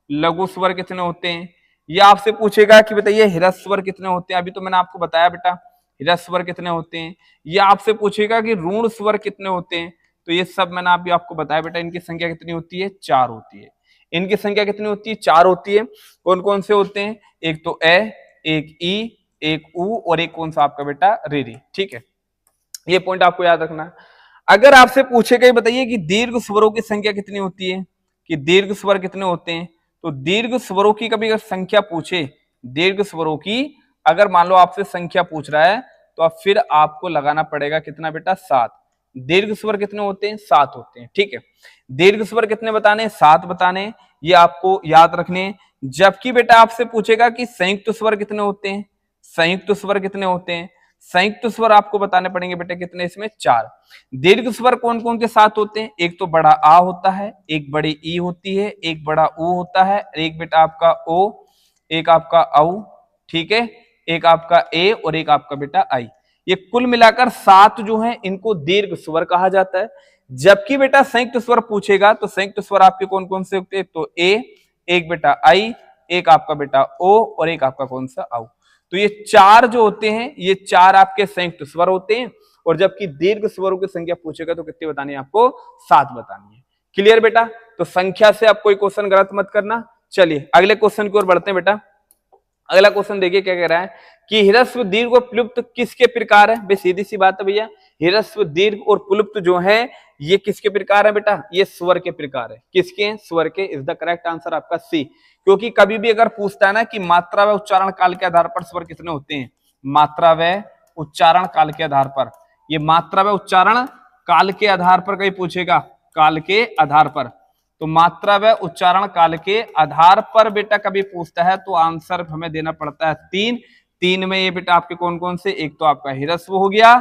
[SPEAKER 1] लघु स्वर कितने होते हैं, या आपसे पूछेगा कि बताइए हिरस्व स्वर कितने होते हैं, अभी तो मैंने आपको बताया बेटा हिरस्व स्वर कितने होते हैं, या आपसे पूछेगा कि ऋण स्वर कितने होते हैं, तो ये सब मैंने अभी आपको बताया बेटा। इनकी संख्या कितनी होती है, 4 होती है। इनकी संख्या कितनी होती है, 4 होती है। कौन कौन से होते हैं, एक तो ए, एक ई, एक ऊ, और एक कौन सा आपका बेटा री, ठीक है। ये पॉइंट आपको याद रखना है। अगर आपसे पूछेगा बताइए कि दीर्घ स्वरों की संख्या कितनी होती है, कि दीर्घ स्वर कितने होते हैं, तो दीर्घ स्वरों की कभी अगर संख्या पूछे, दीर्घ स्वरों की अगर मान लो आपसे संख्या पूछ रहा है, तो अब फिर आपको लगाना पड़ेगा कितना बेटा, 7। दीर्घ स्वर कितने होते हैं, 7 होते हैं, ठीक है। दीर्घ स्वर कितने बताने, 7 बताने, ये आपको याद रखने। जबकि बेटा आपसे पूछेगा कि संयुक्त स्वर कितने होते हैं, संयुक्त स्वर कितने होते हैं, संयुक्त स्वर आपको बताने पड़ेंगे बेटा कितने, इसमें 4। दीर्घ स्वर कौन कौन के साथ होते हैं, एक तो बड़ा आ होता है, एक बड़ी ई होती है, एक बड़ा ऊ होता है, एक बेटा आपका ओ, एक आपका औ, ठीक है, एक आपका ए और एक आपका बेटा आई। ये कुल मिलाकर 7 जो हैं इनको दीर्घ स्वर कहा जाता है। जबकि बेटा संयुक्त स्वर पूछेगा तो संयुक्त स्वर आपके कौन कौन से होते हैं, तो ए, एक बेटा आई, एक आपका बेटा ओ और एक आपका कौन सा औ। तो ये 4 जो होते हैं, ये 4 आपके संयुक्त स्वर होते हैं, और जबकि दीर्घ स्वरों की संख्या पूछेगा तो कितनी बतानी है आपको? 7 बतानी है। क्लियर बेटा? तो संख्या से आप कोई क्वेश्चन गलत मत करना। चलिए अगले क्वेश्चन की ओर बढ़ते हैं बेटा। अगला क्वेश्चन देखिए क्या कह रहा है कि ह्रस्व दीर्घ और प्लुप्त किसके प्रकार है? भाई सीधी सी बात है भैया, ह्रस्व दीर्घ और प्लुप्त जो है ये किसके प्रकार है बेटा? ये स्वर के प्रकार है। किसके? स्वर के। इज द करेक्ट आंसर आपका सी। क्योंकि कभी भी अगर पूछता है ना कि मात्रा व उच्चारण काल के आधार पर स्वर कितने होते हैं, मात्रा व उच्चारण काल के आधार पर, ये मात्रा व उच्चारण काल के आधार पर कहीं पूछेगा, काल के आधार पर, तो मात्रा व उच्चारण काल के आधार पर बेटा कभी पूछता है तो आंसर हमें देना पड़ता है 3। 3 में ये बेटा आपके कौन कौन से? एक तो आपका ह्रस्व हो गया,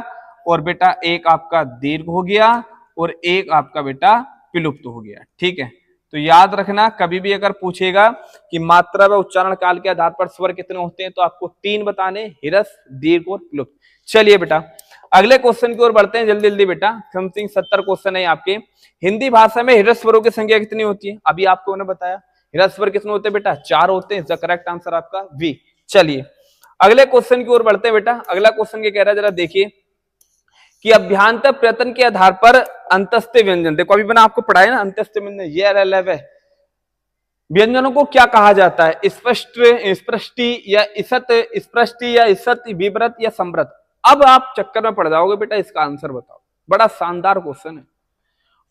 [SPEAKER 1] और बेटा एक आपका दीर्घ हो गया, और एक आपका बेटा विलुप्त हो गया। ठीक है, तो याद रखना कभी भी अगर पूछेगा कि मात्रा व उच्चारण काल के आधार पर स्वर कितने होते हैं तो आपको 3 बताने, ह्रस्व, दीर्घ और विलुप्त। चलिए बेटा अगले क्वेश्चन की ओर बढ़ते हैं जल्दी जल्दी बेटा। समथिंग 70 क्वेश्चन है आपके। हिंदी भाषा में ह्रस्व स्वरों की संख्या कितनी होती है? अभी आपको ने बताया ह्रस्व स्वर कितने होते हैं बेटा? 4 होते हैं। करेक्ट आंसर आपका वी। चलिए अगले क्वेश्चन की ओर बढ़ते हैं बेटा। अगला क्वेश्चन क्या कह रहा है जरा देखिए कि अभ्यांतर प्रयत्न के आधार पर अंतस्थ व्यंजन, देखो अभी मैंने आपको पढ़ाया ना अंतस्थ व्यंजन, ये व्यंजनों को क्या कहा जाता है? स्पष्ट, स्पष्टि या इसत, स्पष्टि या इसत, विव्रत या संव्रत। अब आप चक्कर में पड़ जाओगे बेटा, इसका आंसर बताओ। बड़ा शानदार क्वेश्चन है,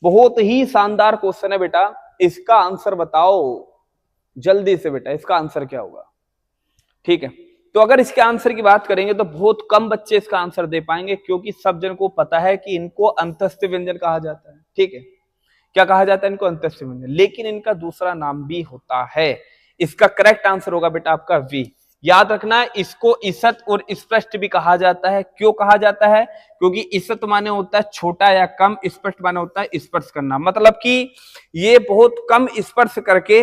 [SPEAKER 1] बहुत ही शानदार क्वेश्चन है बेटा। इसका आंसर बताओ जल्दी से बेटा, इसका आंसर क्या होगा? ठीक है, तो अगर इसके आंसर की बात करेंगे तो बहुत कम बच्चे इसका आंसर दे पाएंगे, क्योंकि सब जन को पता है कि इनको अंतस्थ व्यंजन कहा जाता है। ठीक है, क्या कहा जाता है इनको? अंतस्थ व्यंजन। लेकिन इनका दूसरा नाम भी होता है। इसका करेक्ट आंसर होगा बेटा आपका वी। याद रखना इसको इसत और स्पष्ट भी कहा जाता है। क्यों कहा जाता है? क्योंकि इसत माने होता है छोटा या कम, स्पष्ट माने होता है स्पर्श करना, मतलब कि ये बहुत कम स्पर्श करके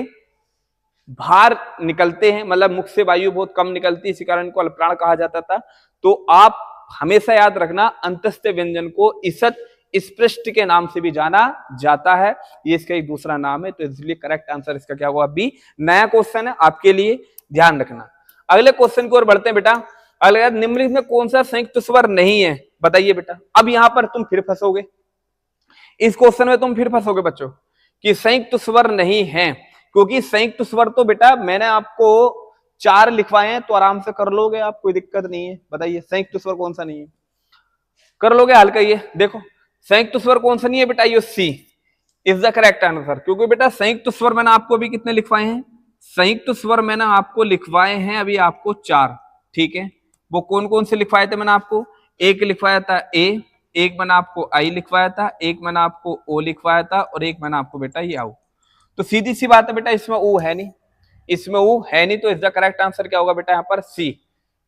[SPEAKER 1] बाहर निकलते हैं, मतलब मुख से वायु बहुत कम निकलती है, इसी कारण इनको अल्पप्राण कहा जाता था। तो आप हमेशा याद रखना अंतस्थ व्यंजन को इसत, स्पृष्ट के नाम से भी जाना जाता है। ये इसका एक दूसरा नाम है, तो इसलिए करेक्ट आंसर इसका क्या होगा? बी। नया क्वेश्चन है आपके लिए, ध्यान रखना। अगले क्वेश्चन की ओर बढ़ते हैं बेटा। अगले निम्नलिखित में कौन सा संयुक्त स्वर नहीं है? बताइए बेटा। अब यहां पर तुम फिर फंसोगे, इस क्वेश्चन में तुम फिर फंसोगे बच्चों कि संयुक्त स्वर नहीं है, क्योंकि संयुक्त स्वर तो बेटा मैंने आपको 4 लिखवाए हैं, तो आराम से कर लोगे आप, कोई दिक्कत नहीं है। बताइए संयुक्त स्वर कौन सा नहीं है? कर लोगे हल का? ये देखो संयुक्त स्वर कौन सा नहीं है बेटा? ये सी इज द करेक्ट आंसर। क्योंकि बेटा संयुक्त स्वर मैंने आपको अभी कितने लिखवाए हैं? संयुक्त स्वर मैंने आपको लिखवाए हैं अभी आपको 4। ठीक है, वो कौन कौन से लिखवाए थे मैंने आपको? एक लिखवाया था ए, एक मैंने आपको आई लिखवाया था, एक मैंने आपको ओ लिखवाया था, और एक मैंने आपको बेटा ये आओ। तो सीधी सी बात है बेटा, इसमें ऊ है नहीं, इसमें ऊ है नहीं, तो इसका करेक्ट आंसर क्या होगा बेटा? यहाँ पर सी।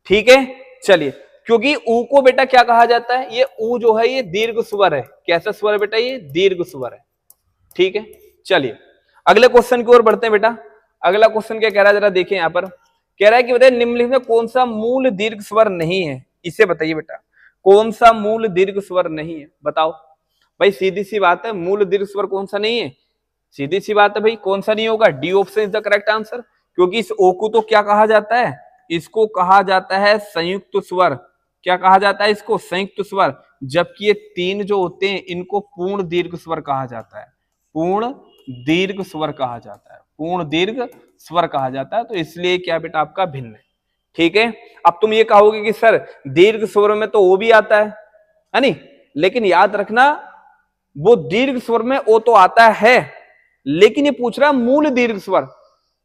[SPEAKER 1] ठीक है, चलिए क्योंकि ऊ को बेटा क्या कहा जाता है? ये ऊ जो है ये दीर्घ स्वर है। कैसा स्वर है बेटा? ये दीर्घ स्वर है। ठीक है, चलिए अगले क्वेश्चन की ओर बढ़ते हैं बेटा। अगला क्वेश्चन क्या कह रहा है जरा देखिए। यहाँ पर कह रहा है कि बताइए निम्नलिखित में कौन सा मूल दीर्घ स्वर नहीं है? इसे बताइए बेटा, कौन सा मूल दीर्घ स्वर नहीं है? बताओ भाई, सीधी सी बात है, मूल दीर्घ स्वर कौन सा नहीं है? सीधी सी बात है भाई, कौन सा नहीं होगा? D option is the correct answer. क्योंकि इस ओ को तो क्या कहा जाता है? इसको कहा जाता है संयुक्त स्वर। क्या कहा जाता है इसको? संयुक्त स्वर। जबकि ये 3 जो होते हैं इनको पूर्ण दीर्घ स्वर कहा जाता है। पूर्ण दीर्घ स्वर कहा जाता है, पूर्ण दीर्घ स्वर कहा जाता है। तो इसलिए क्या बेटा आपका भिन्न है। ठीक है, अब तुम ये कहोगे कि सर दीर्घ स्वर में तो ओ भी आता है नहीं? लेकिन याद रखना वो दीर्घ स्वर में ओ तो आता है, लेकिन ये पूछ रहा मूल दीर्घ स्वर।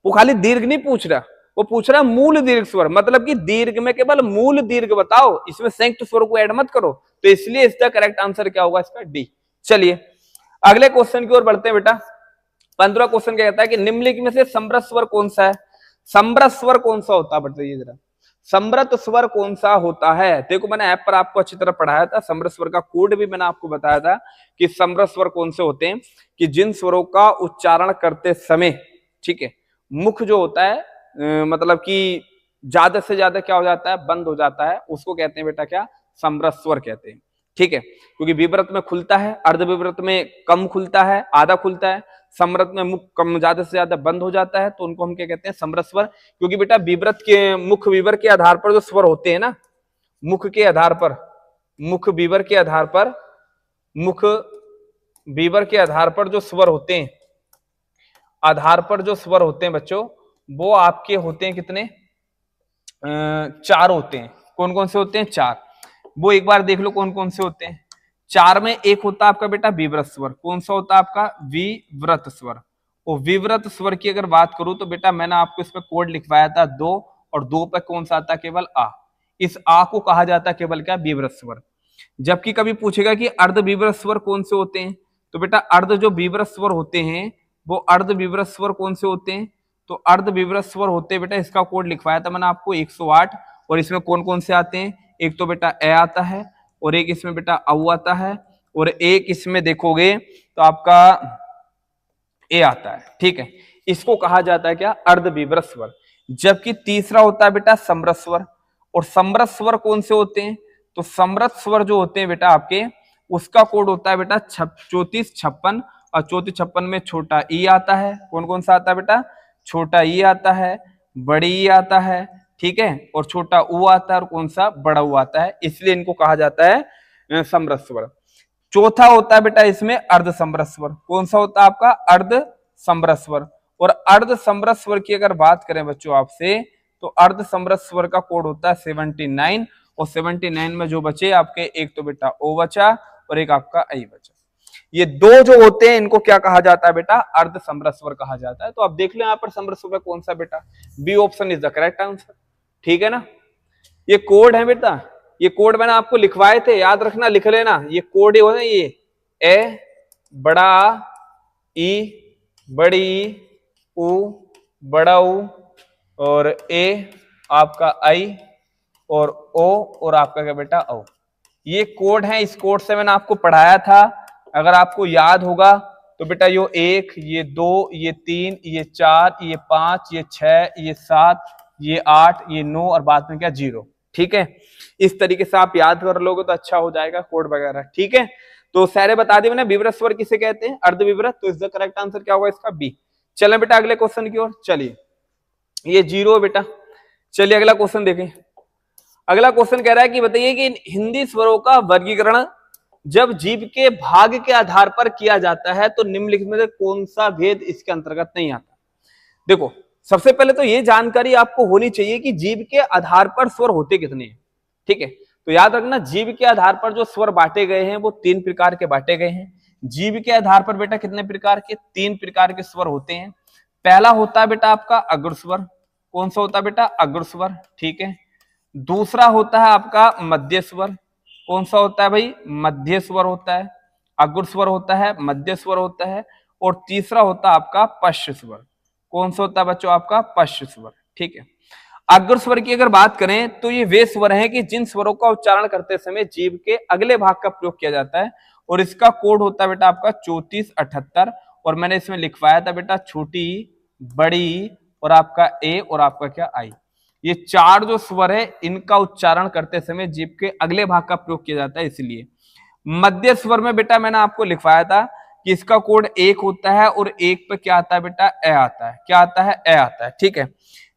[SPEAKER 1] वो खाली दीर्घ नहीं पूछ रहा, वो पूछ रहा मूल दीर्घ स्वर, मतलब कि दीर्घ में केवल मूल दीर्घ बताओ, इसमें संयुक्त स्वर को ऐड मत करो। तो इसलिए इसका करेक्ट आंसर क्या होगा? इसका डी। चलिए अगले क्वेश्चन की ओर बढ़ते हैं बेटा। 15वां क्वेश्चन क्या कहता है कि निम्नलिखित में से समृत स्वर कौन सा है? समृत स्वर कौन सा होता है? बताइए जरा, समृत स्वर कौन सा होता है? देखो मैंने ऐप पर आपको अच्छी तरह पढ़ाया था, समृत स्वर का कोड भी मैंने आपको बताया था कि समृत स्वर कौन से होते हैं, कि जिन स्वरों का उच्चारण करते समय, ठीक है, मुख जो होता है मतलब कि ज्यादा से ज्यादा क्या हो जाता है? बंद हो जाता है, उसको कहते हैं बेटा क्या? समृत स्वर कहते हैं। ठीक है, क्योंकि विव्रत में खुलता है, अर्धविव्रत में कम खुलता है, आधा खुलता है, समृत में मुख कम ज्यादा से ज्यादा बंद हो जाता है, तो उनको हम क्या कहते हैं? समृत स्वर। क्योंकि बेटा विव्रत के मुख विवर के आधार पर जो स्वर होते हैं ना, मुख के आधार पर, मुख विवर के आधार पर, मुख विवर के आधार पर जो स्वर होते हैं, आधार पर जो स्वर होते हैं बच्चों, वो आपके होते हैं कितने, 4 होते हैं। कौन कौन से होते हैं? 4। वो एक बार देख लो कौन कौन से होते हैं। 4 में एक होता है आपका बेटा विव्रत स्वर। कौन सा होता है आपका? विव्रत स्वर। और विव्रत स्वर की अगर बात करूं तो बेटा मैंने आपको इस पे कोड लिखवाया था 2, और 2 पे कौन सा आता है? केवल आ। इस आ को कहा जाता है केवल क्या? विव्रत स्वर। जबकि कभी पूछेगा कि अर्ध विव्रत स्वर कौन से होते हैं, तो बेटा अर्ध जो विव्रत स्वर होते हैं वो अर्ध विव्रत स्वर कौन से होते हैं? तो अर्ध विव्रत स्वर होते हैं बेटा, इसका कोड लिखवाया था मैंने आपको 108। और इसमें कौन कौन से आते हैं? एक तो बेटा ए आता है, और एक इसमें बेटा औ आता है, और एक इसमें देखोगे तो आपका ए आता है। ठीक है, इसको कहा जाता है क्या? अर्ध विव्रत स्वर। जबकि तीसरा होता है बेटा समृत स्वर। और समृत स्वर कौन से होते हैं? तो समृत स्वर जो होते हैं बेटा आपके, उसका कोड होता है बेटा 34, 56। और 34, 56 में छोटा ई आता है। कौन कौन सा आता है बेटा? छोटा ई आता है, बड़ी ई आता है, ठीक है, और छोटा ऊ आता है, और कौन सा? बड़ा ऊ आता है। इसलिए इनको कहा जाता है समृत स्वर। चौथा होता है बेटा इसमें अर्ध समृत स्वर। कौन सा होता है आपका? अर्ध समृत स्वर। और अर्ध समृत स्वर की अगर बात करें बच्चों आपसे, तो अर्ध समृत स्वर का कोड होता है 79। और 79 में जो बचे आपके, एक तो बेटा ओ बचा और एक आपका आई बचा। ये 2 जो होते हैं इनको क्या कहा जाता है बेटा? अर्ध समृत स्वर कहा जाता है। तो आप देख लो यहाँ पर समृत स्वर कौन सा बेटा? B option is the correct answer. ठीक है ना? ये कोड है बेटा, ये कोड मैंने आपको लिखवाए थे, याद रखना, लिख लेना। ये कोड हो ना, ये ए बड़ा ई, बड़ी ऊ, बड़ा ऊ, और ए आपका आई, और ओ, और आपका क्या बेटा? ओ। ये कोड है, इस कोड से मैंने आपको पढ़ाया था। अगर आपको याद होगा तो बेटा ये 1, ये 2, ये 3, ये 4, ये 5, ये 6, ये 7, ये 8, ये 9, और बाद में क्या? 0। ठीक है, इस तरीके से आप याद कर लोगे तो अच्छा हो जाएगा कोड वगैरह। ठीक है, तो सारे बता दिए मैंने। विव्रत स्वर किसे कहते हैं? अर्ध विव्रत। तो इसका करेक्ट आंसर क्या होगा इसका? बी। चलें बेटा अगले क्वेश्चन की ओर। चलिए, ये 0 है बेटा। चलिए अगला क्वेश्चन देखें। अगला क्वेश्चन कह रहा है कि बताइए कि हिंदी स्वरों का वर्गीकरण जब जीभ के भाग के आधार पर किया जाता है तो निम्नलिखित में से कौन सा भेद इसके अंतर्गत नहीं आता? देखो, सबसे पहले तो ये जानकारी आपको होनी चाहिए कि जीभ के आधार पर स्वर होते कितने हैं। ठीक है, तो याद रखना, जीभ के आधार पर जो स्वर बांटे गए हैं वो 3 प्रकार के बांटे गए हैं। जीभ के आधार पर बेटा कितने प्रकार के? 3 प्रकार के स्वर होते हैं। पहला होता है बेटा आपका अग्र स्वर। कौन सा होता है बेटा? अग्र स्वर। ठीक है, दूसरा होता है आपका मध्य स्वर। कौन सा होता है भाई? मध्य स्वर होता है। अग्र स्वर होता है, मध्य स्वर होता है। और तीसरा होता है आपका पश्च स्वर। कौन सा होता है बच्चों? आपका पश्च स्वर। ठीक है, अग्र स्वर की अगर बात करें तो ये वे स्वर हैं कि जिन स्वरों का उच्चारण करते समय जीभ के अगले भाग का प्रयोग किया जाता है। और इसका कोड होता है बेटा आपका 34, 78। और मैंने इसमें लिखवाया था बेटा छोटी, बड़ी, और आपका ए, और आपका क्या? आई। ये 4 जो स्वर है इनका उच्चारण करते समय जीभ के अगले भाग का प्रयोग किया जाता है। इसलिए मध्य स्वर में बेटा मैंने आपको लिखवाया था कि इसका कोड 1 होता है, और 1 पे क्या आता है बेटा? ए आता है। क्या आता है? ए आता है। ठीक है,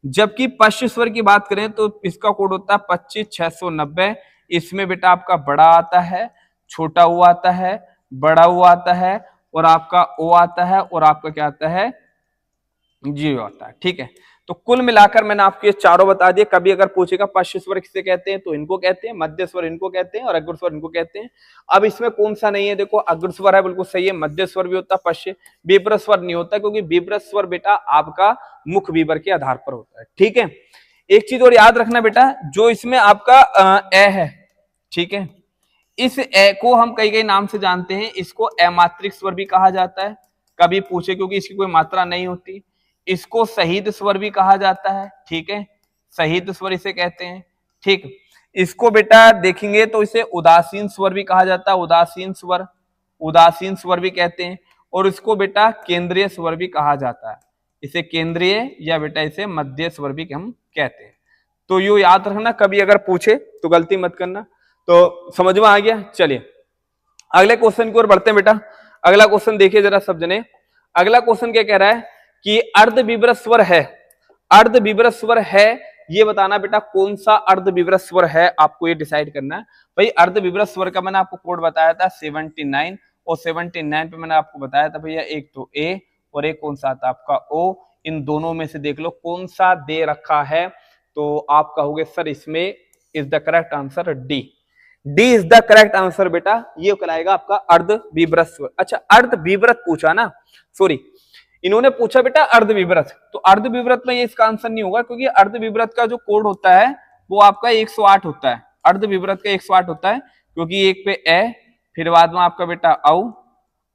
[SPEAKER 1] जबकि पश्च स्वर की बात करें तो इसका कोड होता है 25, 690। इसमें बेटा आपका बड़ा आता है, छोटा ऊ आता है, बड़ा ऊ आता है, और आपका ओ आता है, और आपका क्या आता है? 0 आता है। ठीक है, तो कुल मिलाकर मैंने आपको ये चारों बता दिए। कभी अगर पूछेगा पश्च स्वर किसे कहते हैं तो इनको कहते हैं, मध्य स्वर इनको कहते हैं, और अग्र स्वर इनको कहते हैं। अब इसमें कौन सा नहीं है? देखो, अग्र स्वर है, बिल्कुल सही है। मध्य स्वर भी होता है, पश्च। विव्रत स्वर नहीं होता, क्योंकि विव्रत स्वर बेटा आपका मुख विवर के आधार पर होता है। ठीक है, एक चीज और याद रखना बेटा, जो इसमें आपका ए है, ठीक है, इस ए को हम कई कई नाम से जानते हैं। इसको अमात्रिक स्वर भी कहा जाता है, कभी पूछे, क्योंकि इसकी कोई मात्रा नहीं होती। इसको शहीद स्वर भी कहा जाता है। ठीक है, शहीद स्वर इसे कहते हैं। ठीक, इसको बेटा देखेंगे तो इसे उदासीन स्वर भी कहा जाता है। उदासीन स्वर, उदासीन स्वर भी कहते हैं। और इसको बेटा केंद्रीय स्वर भी कहा जाता है। इसे केंद्रीय या बेटा इसे मध्य स्वर भी हम कहते हैं। तो यो याद रखना, कभी अगर पूछे तो गलती मत करना। तो समझ में आ गया? चलिए अगले क्वेश्चन की ओर बढ़ते हैं बेटा। अगला क्वेश्चन देखिए जरा सब जने। अगला क्वेश्चन क्या कह रहा है कि अर्ध विव्रत स्वर है, अर्ध विव्रत स्वर है ये बताना बेटा कौन सा अर्धविवृत स्वर है, आपको ये डिसाइड करना है। भाई अर्धविवृत स्वर का मैंने आपको कोड बताया था 79, और 79 पे मैंने आपको बताया था भैया एक तो ए और एक कौन सा आता आपका ओ। इन दोनों में से देख लो कौन सा दे रखा है, तो आप कहोगे सर इसमें is the correct answer D. D is the correct answer बेटा, ये कहलाएगा आपका अर्धविवृत स्वर। अच्छा अर्धविवृत पूछा ना, सॉरी इन्होंने पूछा बेटा अर्धविवृत, तो अर्धविवृत में ये इसका आंसर नहीं होगा, क्योंकि अर्धविवृत का जो कोड होता है वो आपका 108 होता है। अर्धविवृत का 108 होता है, क्योंकि एक पे ए, फिर बाद में आपका बेटा औ,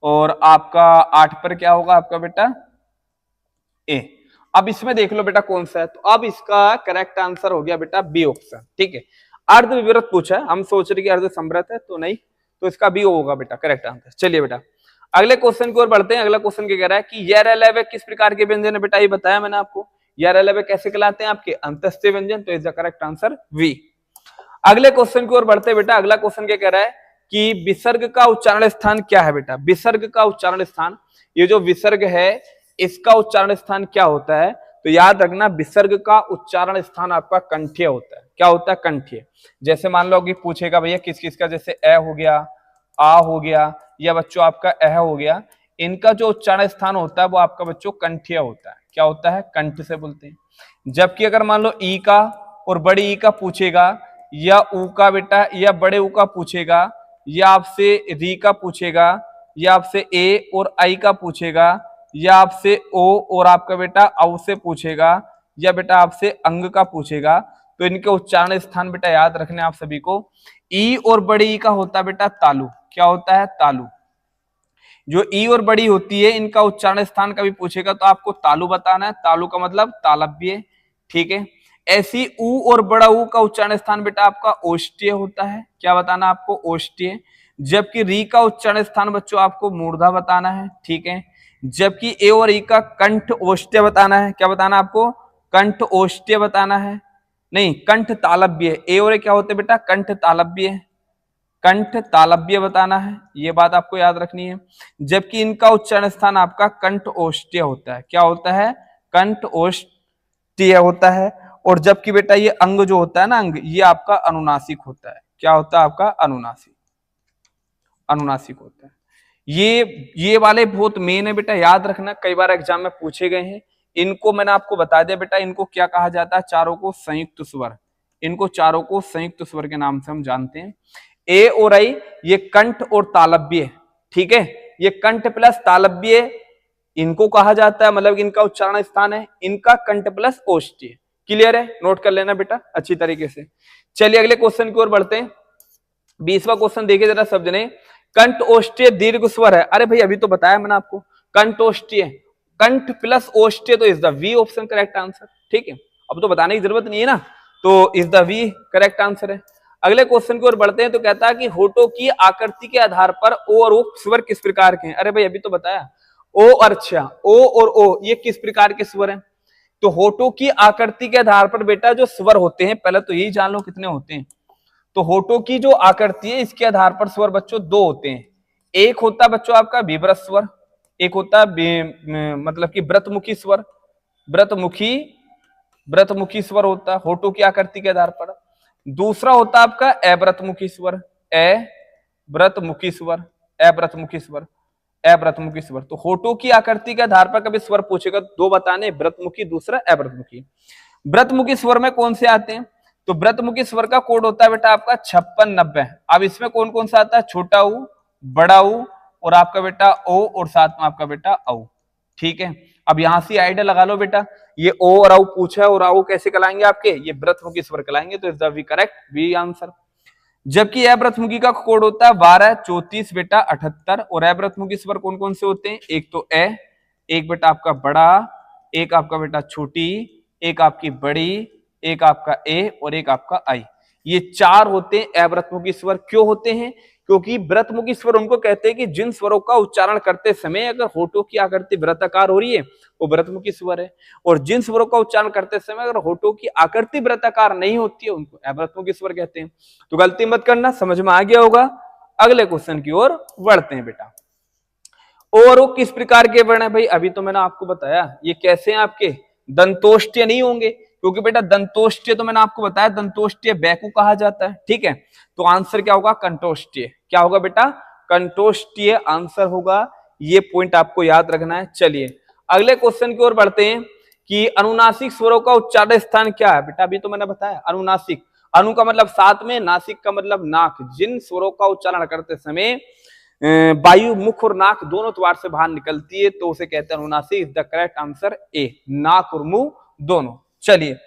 [SPEAKER 1] और आपका 8 पर क्या होगा आपका बेटा ए। अब इसमें देख लो बेटा कौन सा है, तो अब इसका करेक्ट आंसर हो गया बेटा बी ऑप्शन। ठीक है, अर्धविवृत पूछा है, हम सोच रहे कि अर्धसंवृत है, तो नहीं, तो इसका बी होगा बेटा करेक्ट आंसर। चलिए बेटा अगले क्वेश्चन की ओर बढ़ते हैं। अगला क्वेश्चन क्या कह रहा है कि यरलैवे किस प्रकार के व्यंजन है बेटा, ये बताया मैंने आपको। यरलैवे कैसे कहलाते हैं आपके अंतस्थ व्यंजन, तो is the correct answer B. अगले क्वेश्चन की ओर बढ़ते बेटा। अगला क्वेश्चन क्या कह रहा है कि विसर्ग का उच्चारण स्थान क्या है बेटा। विसर्ग का उच्चारण स्थान, ये जो विसर्ग है इसका उच्चारण स्थान क्या होता है, तो याद रखना विसर्ग का उच्चारण स्थान आपका कंठ्य होता है। क्या होता है, कंठ्य। जैसे मान लो कि पूछेगा भैया किस किस का, जैसे ए हो गया, आ हो गया, या बच्चों आपका एह हो गया, इनका जो उच्चारण स्थान होता है वो आपका बच्चों कंठ्य होता है। क्या होता है, कंठ से बोलते हैं। जबकि अगर मान लो ई का और बड़े ई का पूछेगा, या ऊ का बेटा या बड़े ऊ का पूछेगा, या आपसे री का पूछेगा, या आपसे ए और आई का पूछेगा, या आपसे ओ और आपका बेटा औ से पूछेगा, या बेटा आपसे अंग का पूछेगा, तो इनके उच्चारण स्थान बेटा याद रखने आप सभी को। ई और बड़ी ई का होता है बेटा तालु। क्या होता है, तालु। जो ई और बड़ी होती है इनका उच्चारण स्थान कभी पूछेगा तो आपको तालु बताना है। तालु का मतलब तालव्य। ठीक है, ऐसी ऊ और बड़ा ऊ का उच्चारण स्थान बेटा आपका ओष्ठ्य होता है। क्या बताना आपको, ओष्ठ्य। जबकि री का उच्चारण स्थान बच्चों आपको मूर्धा बताना है। ठीक है, जबकि ए और ई का कंठ ओष्ठ्य बताना है। क्या बताना आपको, कंठ ओष्ठ्य बताना है, नहीं कंठ तालव्य। ए और ए क्या होते बेटा, कंठ तालव्य, कंठ तालव्य बताना है, ये बात आपको याद रखनी है। जबकि इनका उच्चारण स्थान आपका कंठ ओष्ठ्य होता है। क्या होता है, कंठ ओष्ठ्य होता है। और जबकि बेटा ये अंग जो होता है ना, अंग, ये आपका अनुनासिक होता है। क्या होता है आपका, अनुनासिक, अनुनासिक होता है। ये वाले बहुत मेन है बेटा, याद रखना, कई बार एग्जाम में पूछे गए हैं। इनको मैंने आपको बता दिया बेटा, इनको क्या कहा जाता है, चारों को संयुक्त स्वर। इनको चारों को संयुक्त स्वर के नाम से हम जानते हैं। ए और आई ये कंठ और तालव्य। ठीक है, ये कंठ प्लस तालव्य इनको कहा जाता है, मतलब इनका उच्चारण स्थान है। इनका कंठ प्लस ओष्ठ्य। क्लियर है, नोट कर लेना बेटा अच्छी तरीके से। चलिए अगले क्वेश्चन की ओर बढ़ते हैं। 20वां क्वेश्चन देखिए जरा सब जने। कंठ ओष्ठ्य दीर्घ स्वर है। अरे भाई अभी तो बताया मैंने आपको, कंठ ओष्ठ्य, कंठ प्लस ओष्ठ्य, तो is the B option correct answer. ठीक है, अब तो बताने की जरूरत नहीं है ना, तो is the B correct answer है। अगले क्वेश्चन की ओर बढ़ते हैं, तो कहता है कि होठों की आकृति के आधार पर ओ और ओ स्वर किस प्रकार के हैं। अरे भाई अभी तो बताया, ओ और अच्छा, ओ और ओ ये किस प्रकार के स्वर हैं। तो होठों की आकृति के आधार पर बेटा जो स्वर होते हैं, पहले तो यही जान लो कितने होते हैं। तो होठों की जो आकृति है इसके आधार पर स्वर बच्चों दो होते हैं। एक होता है बच्चों आपका विवृत स्वर, एक होता है मतलब कि व्रतमुखी स्वर। व्रतमुखी स्वर होता है होठों की आकृति के आधार पर। दूसरा होता है आपका अव्रतमुखी स्वर, अव्रतमुखी स्वर, अव्रतमुखी स्वर, अव्रतमुखी स्वर। तो होठों की आकृति के आधार पर कभी स्वर पूछेगा दो बताने, व्रतमुखी दूसरा अव्रतमुखी। व्रतमुखी स्वर में कौन से आते हैं, तो व्रतमुखी स्वर का कोड होता है बेटा आपका 5690। अब इसमें कौन कौन सा आता है, छोटा ऊ, बड़ा ऊ, और आपका बेटा ओ, और साथ में आपका बेटा औ। ठीक है, अब यहां से आइडिया लगा लो बेटा, ये ओ और औ पूछा है, और औ कैसे कहलाएंगे आपके, ये व्रतमुखी स्वर कहलाएंगे, तो is the B correct, B answer. जबकि अव्रतमुखी का कोड होता है 12 34 बेटा 78। और अव्रतमुखी स्वर कौन कौन से होते हैं, एक तो ए, एक बेटा आपका बड़ा, एक आपका बेटा छोटी, एक आपकी बड़ी, एक आपका ए, और एक आपका आई। ये चार होते हैं अव्रतमुखी स्वर। क्यों होते हैं, क्योंकि व्रतमुखी स्वर उनको कहते हैं कि जिन स्वरों का उच्चारण करते समय अगर होठों की आकृति व्रताकार हो रही है वो व्रतमुखी स्वर है, और जिन स्वरों का उच्चारण करते समय अगर होठों की आकृति व्रताकार नहीं होती है उनको अव्रतमुखी स्वर कहते हैं। तो गलती मत करना, समझ में आ गया होगा। अगले क्वेश्चन की ओर बढ़ते हैं बेटा। और वो किस प्रकार के वर्ण है, भाई अभी तो मैंने आपको बताया ये कैसे हैं आपके, दंतोष्ठ्य नहीं होंगे, क्योंकि बेटा दंतोष्ठ्य तो मैंने आपको बताया दंतोष्ठ्य बैकु कहा जाता है, ठीक है। तो आंसर क्या होगा, कंठोष्ठ्य। क्या होगा बेटा, कंठोष्ठ्य आंसर होगा। ये पॉइंट आपको याद रखना है। चलिए अगले क्वेश्चन की ओर बढ़ते हैं कि अनुनासिक स्वरों का उच्चारण स्थान क्या है। बेटा अभी तो मैंने बताया अनुनासिक, अनु का मतलब साथ में, नासिक का मतलब नाक। जिन स्वरों का उच्चारण करते समय वायु मुख और नाक दोनों द्वार से बाहर निकलती है तो उसे कहते हैं अनुनासिक। Is the correct answer A, नाक और मुंह दोनों। चलिए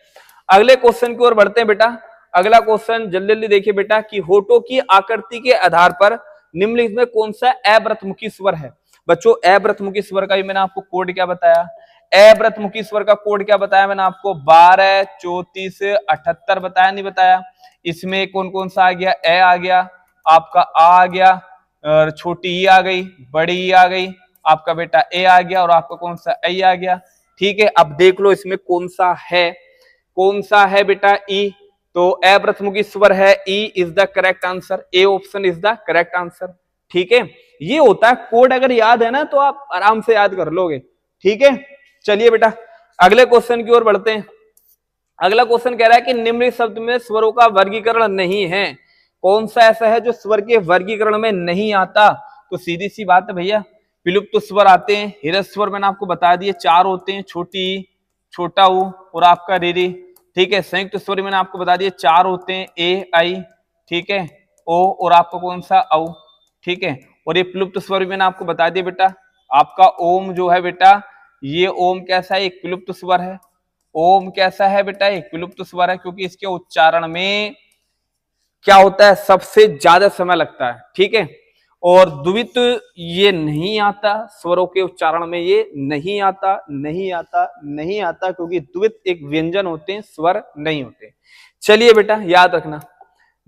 [SPEAKER 1] अगले क्वेश्चन की ओर बढ़ते हैं बेटा। अगला क्वेश्चन जल्दी जल्दी देखिए बेटा कि होठों की आकृति के आधार पर निम्नलिखित में कौन सा अव्रतमुखी स्वर है। बच्चों अव्रतमुखी स्वर का भी मैंने आपको कोड क्या बताया, अव्रतमुखी स्वर का कोड क्या बताया मैंने आपको, 12, 34, 78 बताया नहीं बताया। इसमें कौन कौन सा आ गया, ए आ गया, आपका आ गया, और छोटी ई आ गई, बड़ी ई आ गई, आपका बेटा ए आ गया और आपका कौन सा आई आ गया। ठीक है, अब देख लो इसमें कौन सा है बेटा ई। तो अव्रतमुखी स्वर है, E is the correct answer, A option is the correct answer. ठीक है, ये होता है कोड, अगर याद है ना तो आप आराम से याद कर लोगे। ठीक है, चलिए बेटा अगले क्वेश्चन की ओर बढ़ते हैं। अगला क्वेश्चन कह रहा है कि निम्नलिखित शब्द में स्वरों का वर्गीकरण नहीं है, कौन सा ऐसा है जो स्वर के वर्गीकरण में नहीं आता। तो सीधी सी बात है भैया, विलुप्त स्वर आते हैं, हिरस्व स्वर मैंने आपको बता दिए 4 होते हैं, छोटी छोटा ऊ और आपका रीरी। ठीक है, संयुक्त स्वर मैंने आपको बता दिए 4 होते हैं, ए आई, ठीक है, ओ और आपका कौन सा औ। ठीक है, और ये प्लुप्त स्वर मैंने आपको बता दिया बेटा, आपका ओम जो है बेटा, ये ओम कैसा है, एक विलुप्त स्वर है। ओम कैसा है बेटा, एक विलुप्त स्वर है, क्योंकि इसके उच्चारण में क्या होता है, सबसे ज्यादा समय लगता है। ठीक है, और द्वित ये नहीं आता, स्वरों के उच्चारण में ये नहीं आता, क्योंकि द्वित एक व्यंजन होते हैं, स्वर नहीं होते। चलिए बेटा याद रखना,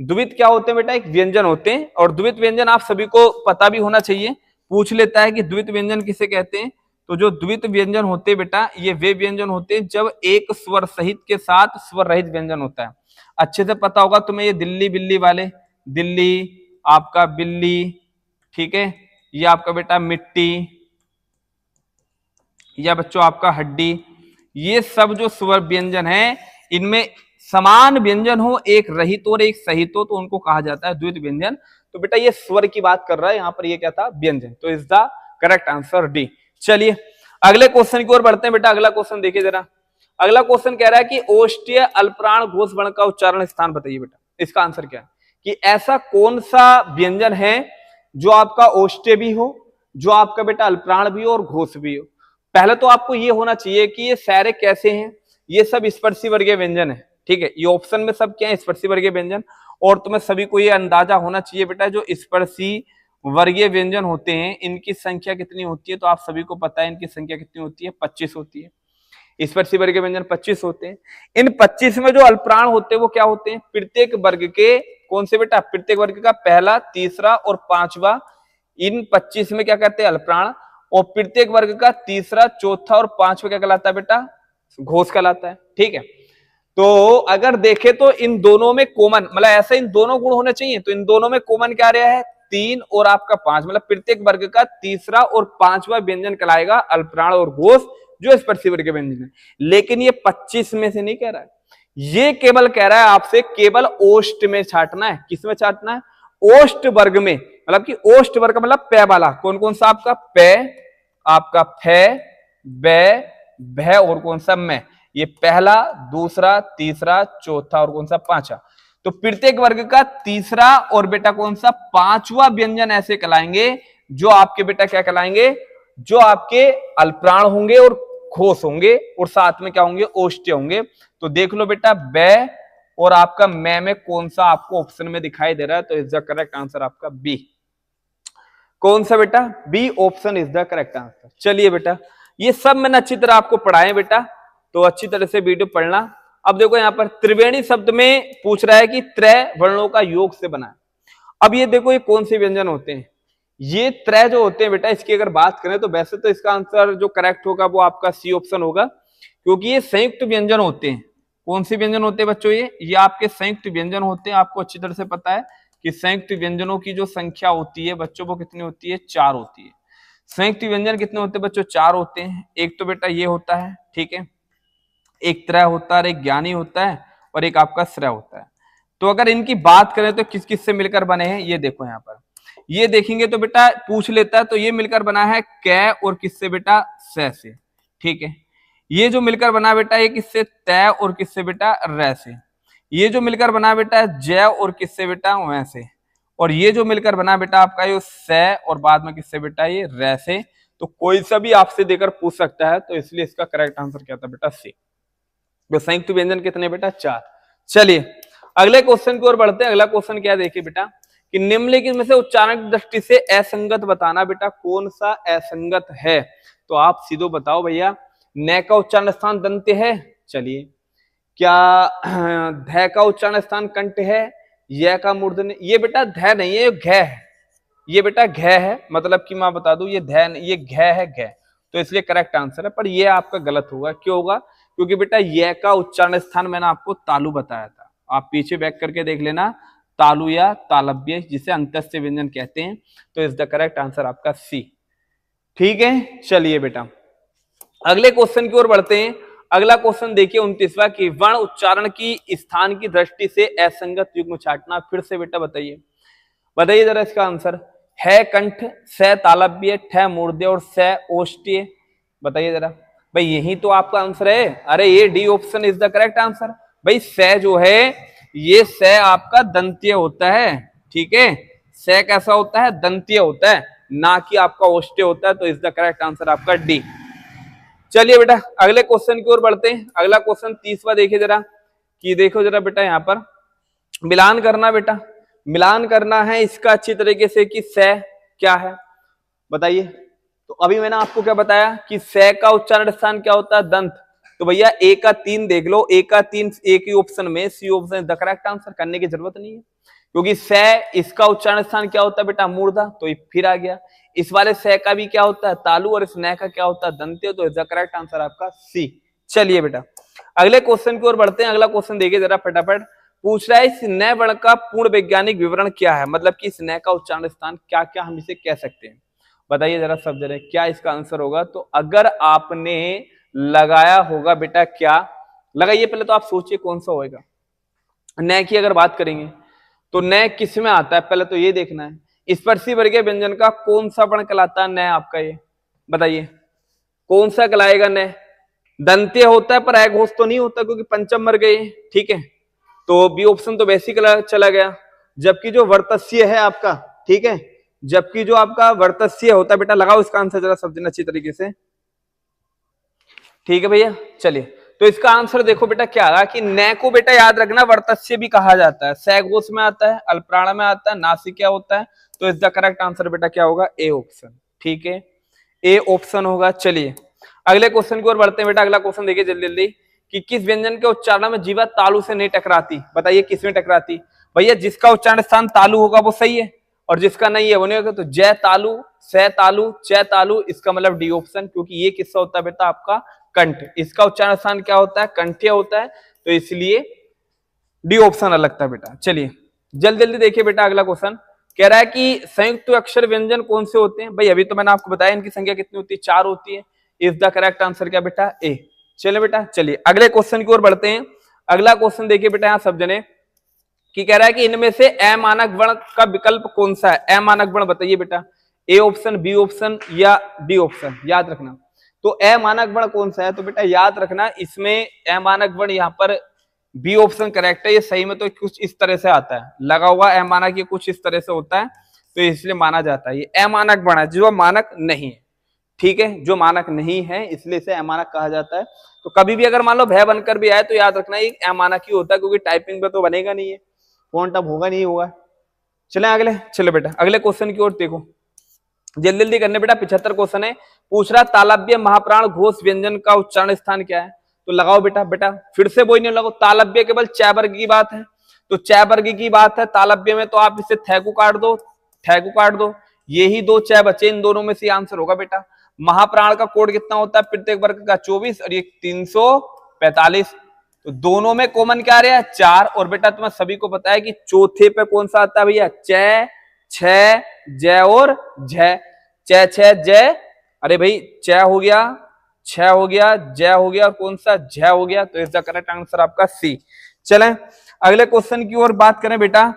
[SPEAKER 1] द्वित क्या होते हैं बेटा, एक व्यंजन होते हैं। और द्वित व्यंजन आप सभी को पता भी होना चाहिए, पूछ लेता है कि द्वित व्यंजन किसे कहते हैं। तो जो द्वित व्यंजन होते हैं बेटा, ये वे व्यंजन होते हैं जब एक स्वर सहित के साथ स्वर रहित व्यंजन होता है। अच्छे से पता होगा तुम्हें, ये दिल्ली बिल्ली वाले, दिल्ली आपका बिल्ली, ठीक है, ये आपका बेटा मिट्टी, या बच्चों आपका हड्डी, ये सब जो स्वर व्यंजन है इनमें समान व्यंजन हो, एक रहित और एक सहित हो, तो उनको कहा जाता है द्वित व्यंजन। तो बेटा ये स्वर की बात कर रहा है, यहां पर ये क्या था, व्यंजन। तो is the correct answer D. चलिए अगले क्वेश्चन की ओर बढ़ते हैं बेटा। अगला क्वेश्चन देखिए जरा। अगला क्वेश्चन कह रहा है कि ओष्ठीय अल्पप्राण घोष वर्ण का उच्चारण स्थान बताइए बेटा। इसका आंसर क्या है कि ऐसा कौन सा व्यंजन है जो आपका ओष्ठ्य भी हो, जो आपका बेटा अल्पप्राण भी हो और घोष भी हो। पहले तो आपको ये होना चाहिए कि ये सारे कैसे हैं, ये सब स्पर्शी वर्गीय व्यंजन है। ठीक है, ये ऑप्शन में सब क्या है, स्पर्शी वर्गीय व्यंजन। और तुम्हें सभी को ये अंदाजा होना चाहिए बेटा, जो स्पर्शी वर्गीय व्यंजन होते हैं इनकी संख्या कितनी होती है। तो आप सभी को पता है इनकी संख्या कितनी होती है, 25 होती है। स्पर्शी वर्गीय व्यंजन 25 होते हैं। इन 25 में जो अल्पप्राण होते हैं वो क्या होते हैं, प्रत्येक वर्ग के कौन से बेटा, प्रत्येक वर्ग का पहला, तीसरा और पांचवा, इन 25 में क्या कहते हैं, अल्पप्राण। और प्रत्येक वर्ग का तीसरा, चौथा और पांचवा क्या कहलाता है बेटा, घोष कहलाता है। ठीक है, तो अगर देखे तो इन दोनों में कॉमन, मतलब ऐसे इन दोनों गुण होने चाहिए, तो इन दोनों में कॉमन क्या रहा है, 3 और आपका 5, मतलब प्रत्येक वर्ग का तीसरा और पांचवा व्यंजन कहलाएगा अल्पप्राण और घोष, जो स्पर्शी वर्गीय व्यंजन है। लेकिन ये 25 में से नहीं कह रहा है, ये केवल कह रहा है आपसे केवल ओष्ठ में छाटना है। किस में छाटना है, ओष्ठ वर्ग में, मतलब कि ओष्ठ वर्ग मतलब पै वाला। कौन कौन सा आपका, पै, आपका फै, बै, भै और कौन सा मैं। ये पहला, दूसरा, तीसरा, चौथा और कौन सा, पांचवा। तो प्रत्येक वर्ग का तीसरा और बेटा कौन सा, पांचवा व्यंजन ऐसे कहलाएंगे जो आपके बेटा क्या कहलाएंगे, जो आपके अल्पप्राण होंगे और घोष होंगे और साथ में क्या होंगे, ओष्ठ्य होंगे। तो देख लो बेटा, बै और आपका मैं में कौन सा आपको ऑप्शन में दिखाई दे रहा है। तो इज द करेक्ट आंसर आपका बी। कौन सा बेटा, B option is the correct answer. चलिए बेटा, ये सब मैंने अच्छी तरह आपको पढ़ाए बेटा, तो अच्छी तरह से वीडियो पढ़ना। अब देखो यहाँ पर त्रिवेणी शब्द में पूछ रहा है कि त्रय वर्णों का योग से बना है। अब ये देखो ये कौन से व्यंजन होते हैं, ये त्रय जो होते हैं बेटा, इसकी अगर बात करें तो वैसे तो इसका आंसर जो करेक्ट होगा वो आपका सी ऑप्शन होगा, क्योंकि ये संयुक्त व्यंजन होते हैं। कौन से व्यंजन होते हैं बच्चों, ये आपके संयुक्त व्यंजन होते हैं। आपको अच्छी तरह से पता है कि संयुक्त व्यंजनों की जो संख्या होती है बच्चों, वो कितनी होती है, 4 होती है। संयुक्त व्यंजन कितने होते हैं बच्चों, 4 होते हैं। एक तो बेटा ये होता है, ठीक है, एक त्रय होता है और एक ज्ञानी होता है और एक आपका श्रय होता है। तो अगर इनकी बात करें तो किस किस से मिलकर बने हैं, ये देखो यहाँ पर, ये देखेंगे तो बेटा पूछ लेता है, तो ये मिलकर बना है कै और किससे बेटा, स से। ठीक है, ये जो मिलकर बना बेटा ये किससे, तय और किससे बेटा, र से। ये जो मिलकर बना बेटा जय और किससे बेटा, वै से। और ये जो मिलकर बना बेटा आपका ये स और बाद में किससे बेटा, ये र से। तो कोई सा भी आपसे देकर पूछ सकता है, तो इसलिए इसका करेक्ट आंसर क्या था बेटा, सी। तो संयुक्त व्यंजन कितने बेटा, 4। चलिए अगले क्वेश्चन की ओर बढ़ते हैं। अगला क्वेश्चन क्या देखिए बेटा कि निम्नलिखित में से उच्चारण की दृष्टि से असंगत बताना। बेटा कौन सा असंगत है, तो आप सीधो बताओ भैया। न का उच्चारण स्थान दंत्य है, चलिए। क्या ध का उच्चारण स्थान कंठ है, य का मूर्धन्य, ये बेटा ध नहीं है, ये घ है। ये बेटा घ है, मतलब कि मैं बता दूं ये ध, ये घ है, घ। तो इसलिए करेक्ट आंसर है, पर ये आपका गलत होगा। क्यों होगा, क्योंकि बेटा य का उच्चारण स्थान मैंने आपको तालु बताया था, आप पीछे बैक करके देख लेना, तालु या तालव्य, जिसे अंतस्य व्यंजन कहते हैं। तो इज द करेक्ट आंसर आपका सी। ठीक है, चलिए बेटा अगले क्वेश्चन की ओर बढ़ते हैं। अगला क्वेश्चन देखिए 29वां की वर्ण उच्चारण की स्थान की दृष्टि से असंगत युग्म छाटना। फिर से बेटा बताइए, बताइए जरा इसका आंसर। है कंठ, स तालव्य, ठ मूर्धन्य और स ओष्ठ्य। बताइए जरा भाई, यही तो आपका आंसर है। अरे ये D option is the correct answer. भाई स जो है ये स आपका दंत्य होता है। ठीक है, स कैसा होता है, दंत्य होता है, ना कि आपका ओष्ठ्य होता है। तो इज द करेक्ट आंसर आपका डी। चलिए बेटा अगले क्वेश्चन की ओर बढ़ते हैं। अगला क्वेश्चन 30वां देखिए जरा, कि देखो जरा बेटा यहाँ पर मिलान करना। बेटा मिलान करना है इसका अच्छी तरीके से कि स क्या है, बताइए। तो अभी मैंने आपको क्या बताया कि स का उच्चारण स्थान क्या होता है, दंत। तो भैया ए का 3 देख लो, ए का 3 एक ही ऑप्शन में, C option the correct answer, करने की जरूरत नहीं है, क्योंकि स इसका उच्चारण स्थान क्या होता है बेटा, मूर्धा। तो फिर आ गया, इस वाले स का भी क्या होता है, तालु, और इस न का क्या होता है, दंत्य। तो द करेक्ट आंसर आपका सी। चलिए बेटा अगले क्वेश्चन की ओर बढ़ते हैं। अगला क्वेश्चन देखिए जरा फटाफट, पूछ रहा है इस न वर्ण का पूर्ण वैज्ञानिक विवरण क्या है, मतलब कि इस न का उच्चारण स्थान क्या क्या हम इसे कह सकते हैं। बताइए जरा सब जरा क्या इसका आंसर होगा। तो अगर आपने लगाया होगा बेटा, क्या लगाइए, पहले तो आप सोचिए कौन सा होएगा। न की अगर बात करेंगे तो न किस में आता है, पहले तो ये देखना है। स्पर्शी वर्गीय व्यंजन का कौन सा वर्ण कहलाता है, न आपका, ये बताइए कौन सा कहलाएगा। न दंत्य होता है, पर अघोष तो नहीं होता, क्योंकि पंचम वर्ग है। ठीक है, तो बी ऑप्शन तो वैसे ही चला गया। जबकि जो वर्तस्य है आपका, ठीक है, जबकि जो आपका वर्तस्य होता है बेटा, लगाओ इसका आंसर जरा सब दिन अच्छी तरीके से। ठीक है भैया, चलिए तो इसका आंसर देखो बेटा क्या आगा कि न को बेटा याद रखना वर्तस्य भी कहा जाता है, सैघोष में आता है, अल्प्राण में आता है, नासिका होता है। तो इसका करेक्ट आंसर बेटा क्या होगा, ए ऑप्शन। ठीक है, ए ऑप्शन होगा। चलिए अगले क्वेश्चन की ओर बढ़ते हैं बेटा। अगला क्वेश्चन देखिए जल्दी जल्दी, कि किस व्यंजन के उच्चारण में जीवा तालु से नहीं टकराती। बताइए किस में टकराती। भैया जिसका उच्चारण स्थान तालु होगा वो सही है, और जिसका नहीं है वो नहीं होगा। तो जय तालु, स तालु, च तालु, इसका मतलब डी ऑप्शन, क्योंकि ये किसका होता है बेटा, आपका कंठ। इसका उच्चारण स्थान क्या होता है, कंठ्य होता है। तो इसलिए डी ऑप्शन अलग था बेटा। चलिए जल्दी जल्दी देखिए बेटा अगला क्वेश्चन कह रहा है कि संयुक्त अक्षर व्यंजन कौन से होते हैं। भाई अभी तो मैंने आपको बताया इनकी संख्या कितनी होती है, 4 होती है। इज द करेक्ट आंसर क्या बेटा, ए। चलिए बेटा, चलिए अगले क्वेश्चन की ओर बढ़ते हैं। अगला क्वेश्चन देखिए बेटा यहाँ सब जने, कि कह रहा है कि इनमें से अमानक वर्ण का विकल्प कौन सा है। अमानक वर्ण बताइए बेटा, ए ऑप्शन, बी ऑप्शन या डी ऑप्शन, याद रखना। तो अमानक वर्ण कौन सा है, तो बेटा याद रखना इसमें अमानक वर्ण यहाँ पर बी ऑप्शन करेक्ट है। ये सही में तो कुछ इस तरह से आता है, लगा हुआ अमानक, ये कुछ इस तरह से होता है, तो इसलिए माना जाता है ये अमानक वर्ण है, जो मानक नहीं है। ठीक है, जो मानक नहीं है इसलिए इसे अमानक कहा जाता है। तो कभी भी अगर मान लो भय बनकर भी आए तो याद रखना ये अमानक ही होता है, क्योंकि टाइपिंग पे तो बनेगा नहीं है, फॉन्ट अब होगा नहीं होगा। चले अगले, चलो बेटा अगले क्वेश्चन की ओर देखो, जल्दी जल्दी करने बेटा। 75 क्वेश्चन है, पूछ रहा तालव्य महाप्राण घोष व्यंजन का उच्चारण स्थान क्या है। तो लगाओ बेटा, बेटा फिर से बोई नहीं लगाओ। तालव्य केवल च वर्ग की बात है, तो च वर्ग की बात है तालव्य में, तो आप इसे थ को काट दो, ठ को काट दो, यही 2 च बचे, इन दोनों में से आंसर होगा बेटा। महाप्राण का कोड कितना होता है प्रत्येक वर्ग का, 24, और ये 345। तो दोनों में कॉमन क्या आ रहा है, 4। और बेटा तुम्हें सभी को पता है कि चौथे पे कौन सा आता है भैया, च, छ, ज और झ। च छ ज, अरे भाई च हो गया, छ हो गया, जय हो गया और कौन सा झ हो गया, तो इसका करेक्ट आंसर आपका सी। चलें अगले क्वेश्चन की ओर बात करें बेटा,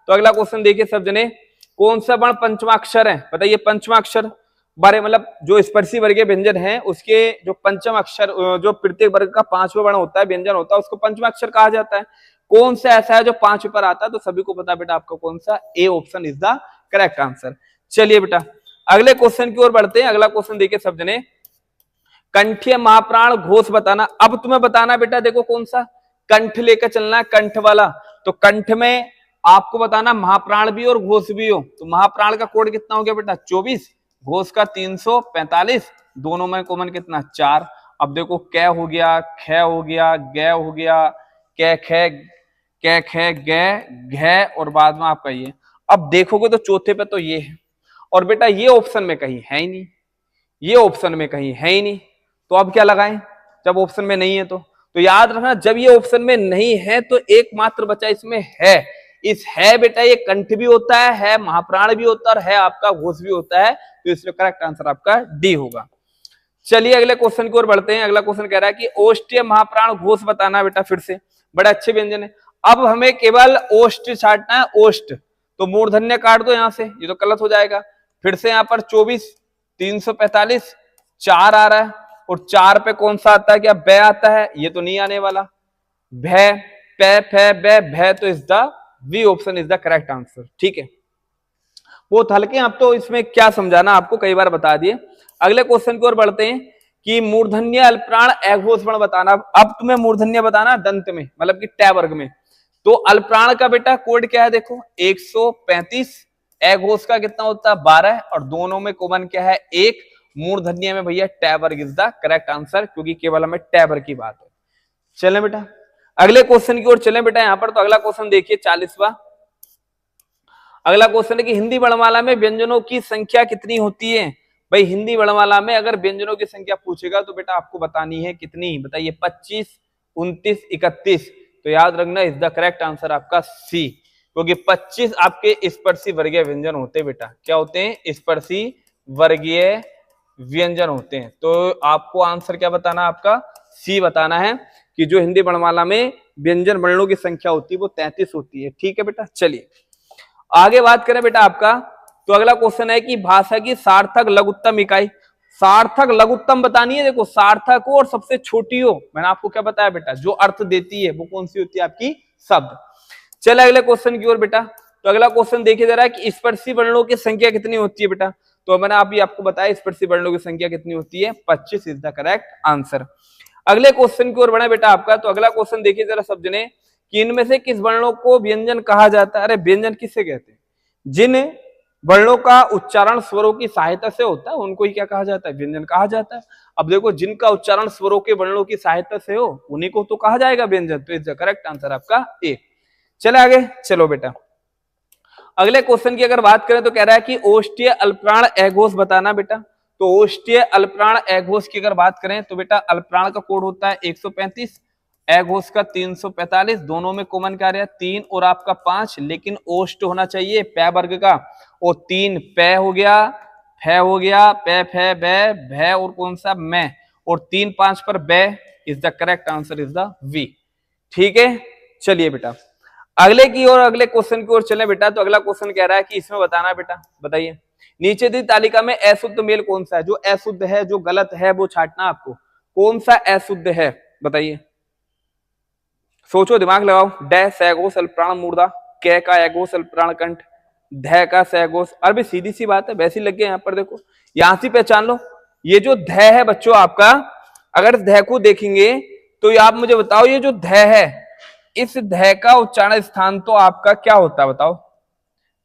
[SPEAKER 1] तो अगला क्वेश्चन देखिए सब जने, कौन सा वर्ण पंचमाक्षर है, बताइए पंचमाक्षर बारे, मतलब जो स्पर्शी वर्गीय व्यंजन है उसके जो पंचम अक्षर, जो प्रत्येक वर्ग का पांचवा वर्ण होता है, व्यंजन होता है, उसको पंचमाक्षर कहा जाता है। कौन सा ऐसा है जो 5 पर आता है, तो सभी को पता बेटा आपका कौन सा, A option is the correct answer. चलिए बेटा अगले क्वेश्चन की ओर बढ़ते हैं। अगला क्वेश्चन देखिए सब जने, कंठीय महाप्राण घोष बताना। अब तुम्हें बताना बेटा, देखो कौन सा कंठ लेकर चलना है, कंठ वाला। तो कंठ में आपको बताना महाप्राण भी और घोष भी हो। तो महाप्राण का कोड कितना हो गया बेटा 24, घोष का 345, दोनों में कॉमन कितना 4। अब देखो कै हो गया, ख हो गया, ग हो गया, कै ख ग घ और बाद में आपका ये। अब देखोगे तो चौथे पे तो ये है, और बेटा ये ऑप्शन में कहीं है ही नहीं, ये ऑप्शन में कहीं है ही नहीं, तो अब क्या लगाएं जब ऑप्शन में नहीं है। तो याद रखना जब ये ऑप्शन में नहीं है तो एकमात्र बचा इसमें है। इस है बेटा ये कंठ भी होता है महाप्राण भी होता है और है आपका घोष भी होता है, तो इसमें करेक्ट आंसर आपका डी होगा। चलिए अगले क्वेश्चन की ओर बढ़ते हैं। अगला क्वेश्चन कह रहा है कि ओष्ठीय महाप्राण घोष बताना बेटा, फिर से बड़े अच्छे व्यंजन है। अब हमें केवल ओष्ठ छाटना है, ओष्ठ, तो मूर्धन्य काट दो यहां से, ये तो गलत हो जाएगा। फिर से यहाँ पर 24, 345, 4 आ रहा है, और 4 पे कौन सा आता है, क्या ब आता है, ये तो नहीं आने वाला। भय पे फे बे भय, तो is the B option is the correct answer. ठीक है, बहुत हल्के, अब तो इसमें क्या समझाना आपको कई बार बता दिए। अगले क्वेश्चन की ओर बढ़ते हैं कि मूर्धन्य अल्पप्राण अघोष वर्ण बताना। अब तुम्हें मूर्धन्य बताना दंत में, मतलब कि टै वर्ग में। तो अल्पप्राण का बेटा कोड क्या है, देखो 135, अघोष का कितना होता है 12, और दोनों में कॉमन क्या है 1। मूर्धन्य में भैया टै वर्ग इज द करेक्ट आंसर, क्योंकि केवल हमें टै वर्ग की बात है। चलें बेटा अगले क्वेश्चन की ओर चलें बेटा। यहां पर तो अगला क्वेश्चन देखिए 40वां। अगला क्वेश्चन है कि हिंदी वर्णमाला में व्यंजनों की संख्या कितनी होती है। भाई हिंदी वर्णमाला में अगर व्यंजनों की संख्या पूछेगा तो बेटा आपको बतानी है कितनी, बताइए 25, 29, 31। तो याद रखना इज द करेक्ट आंसर आपका सी, क्योंकि 25 आपके स्पर्शी वर्गीय व्यंजन होते हैं बेटा। क्या होते हैं, स्पर्शी वर्गीय व्यंजन होते हैं। तो आपको आंसर क्या बताना, आपका सी बताना है, कि जो हिंदी वर्णमाला में व्यंजन वर्णों की संख्या होती है वो 33 होती है। ठीक है बेटा, चलिए आगे बात करें बेटा आपका। तो अगला क्वेश्चन है कि भाषा की सार्थक लघुत्तम इकाई। सार्थक लघुत्तम बतानी है, देखो सार्थक हो और सबसे छोटी हो। मैंने आपको क्या बताया बेटा, जो अर्थ देती है वो कौन सी होती है आपकी, शब्द। चले अगले क्वेश्चन की ओर बेटा। तो अगला क्वेश्चन देखिए जरा कि स्पर्शी वर्णों की संख्या कितनी होती है बेटा। तो मैंने अभी आपको बताया स्पर्शी वर्णों की संख्या कितनी होती है, 25 इज द करेक्ट आंसर। अगले क्वेश्चन की ओर बढ़े बेटा आपका। तो अगला क्वेश्चन देखिए जरा सब जने, कि इनमें से किस वर्णों को व्यंजन कहा जाता है। अरे व्यंजन किसे कहते हैं, जिन वर्णों का उच्चारण स्वरों की सहायता से होता है उनको ही क्या कहा जाता है, व्यंजन कहा जाता है। अब देखो जिनका उच्चारण स्वरों के वर्णों की सहायता से हो उन्हीं को तो कहा जाएगा व्यंजन, तो इज द करेक्ट आंसर आपका ए। चले आगे चलो बेटा। अगले क्वेश्चन की अगर बात करें तो कह रहा है कि ओष्ठीय अल्पप्राण अघोष बताना बेटा। तो ओष्ठीय अल्पप्राण अघोष की अगर बात करें तो बेटा अल्पप्राण का कोड होता है 135, अघोष का 345, दोनों में कॉमन क्या रहा 3 और आपका 5, लेकिन ओष्ठ होना चाहिए पै वर्ग का, और 3 पै हो गया, फै हो गया, पै फै बै भै और कौन सा मैं, और 3 5 पर बै is the correct answer is the B. ठीक है, चलिए बेटा अगले की ओर, अगले क्वेश्चन की ओर चले बेटा। तो अगला क्वेश्चन कह रहा है कि इसमें बताना बेटा, बताइए नीचे दी तालिका में अशुद्ध मेल कौन सा है। जो अशुद्ध है, जो गलत है वो छाटना आपको, कौन सा अशुद्ध है बताइए, सोचो दिमाग लगाओ। डै सैगोस अल्पप्राण मूर्धा, कै का एगोस अल्पप्राण कंठ, ध का सैगोस। अरे सीधी सी बात है, वैसी लग गया यहाँ पर, देखो यहां से पहचान लो। ये जो ध है बच्चों आपका, अगर ध को देखेंगे तो आप मुझे बताओ ये जो ध है, इस ध का उच्चारण स्थान तो आपका क्या होता है बताओ।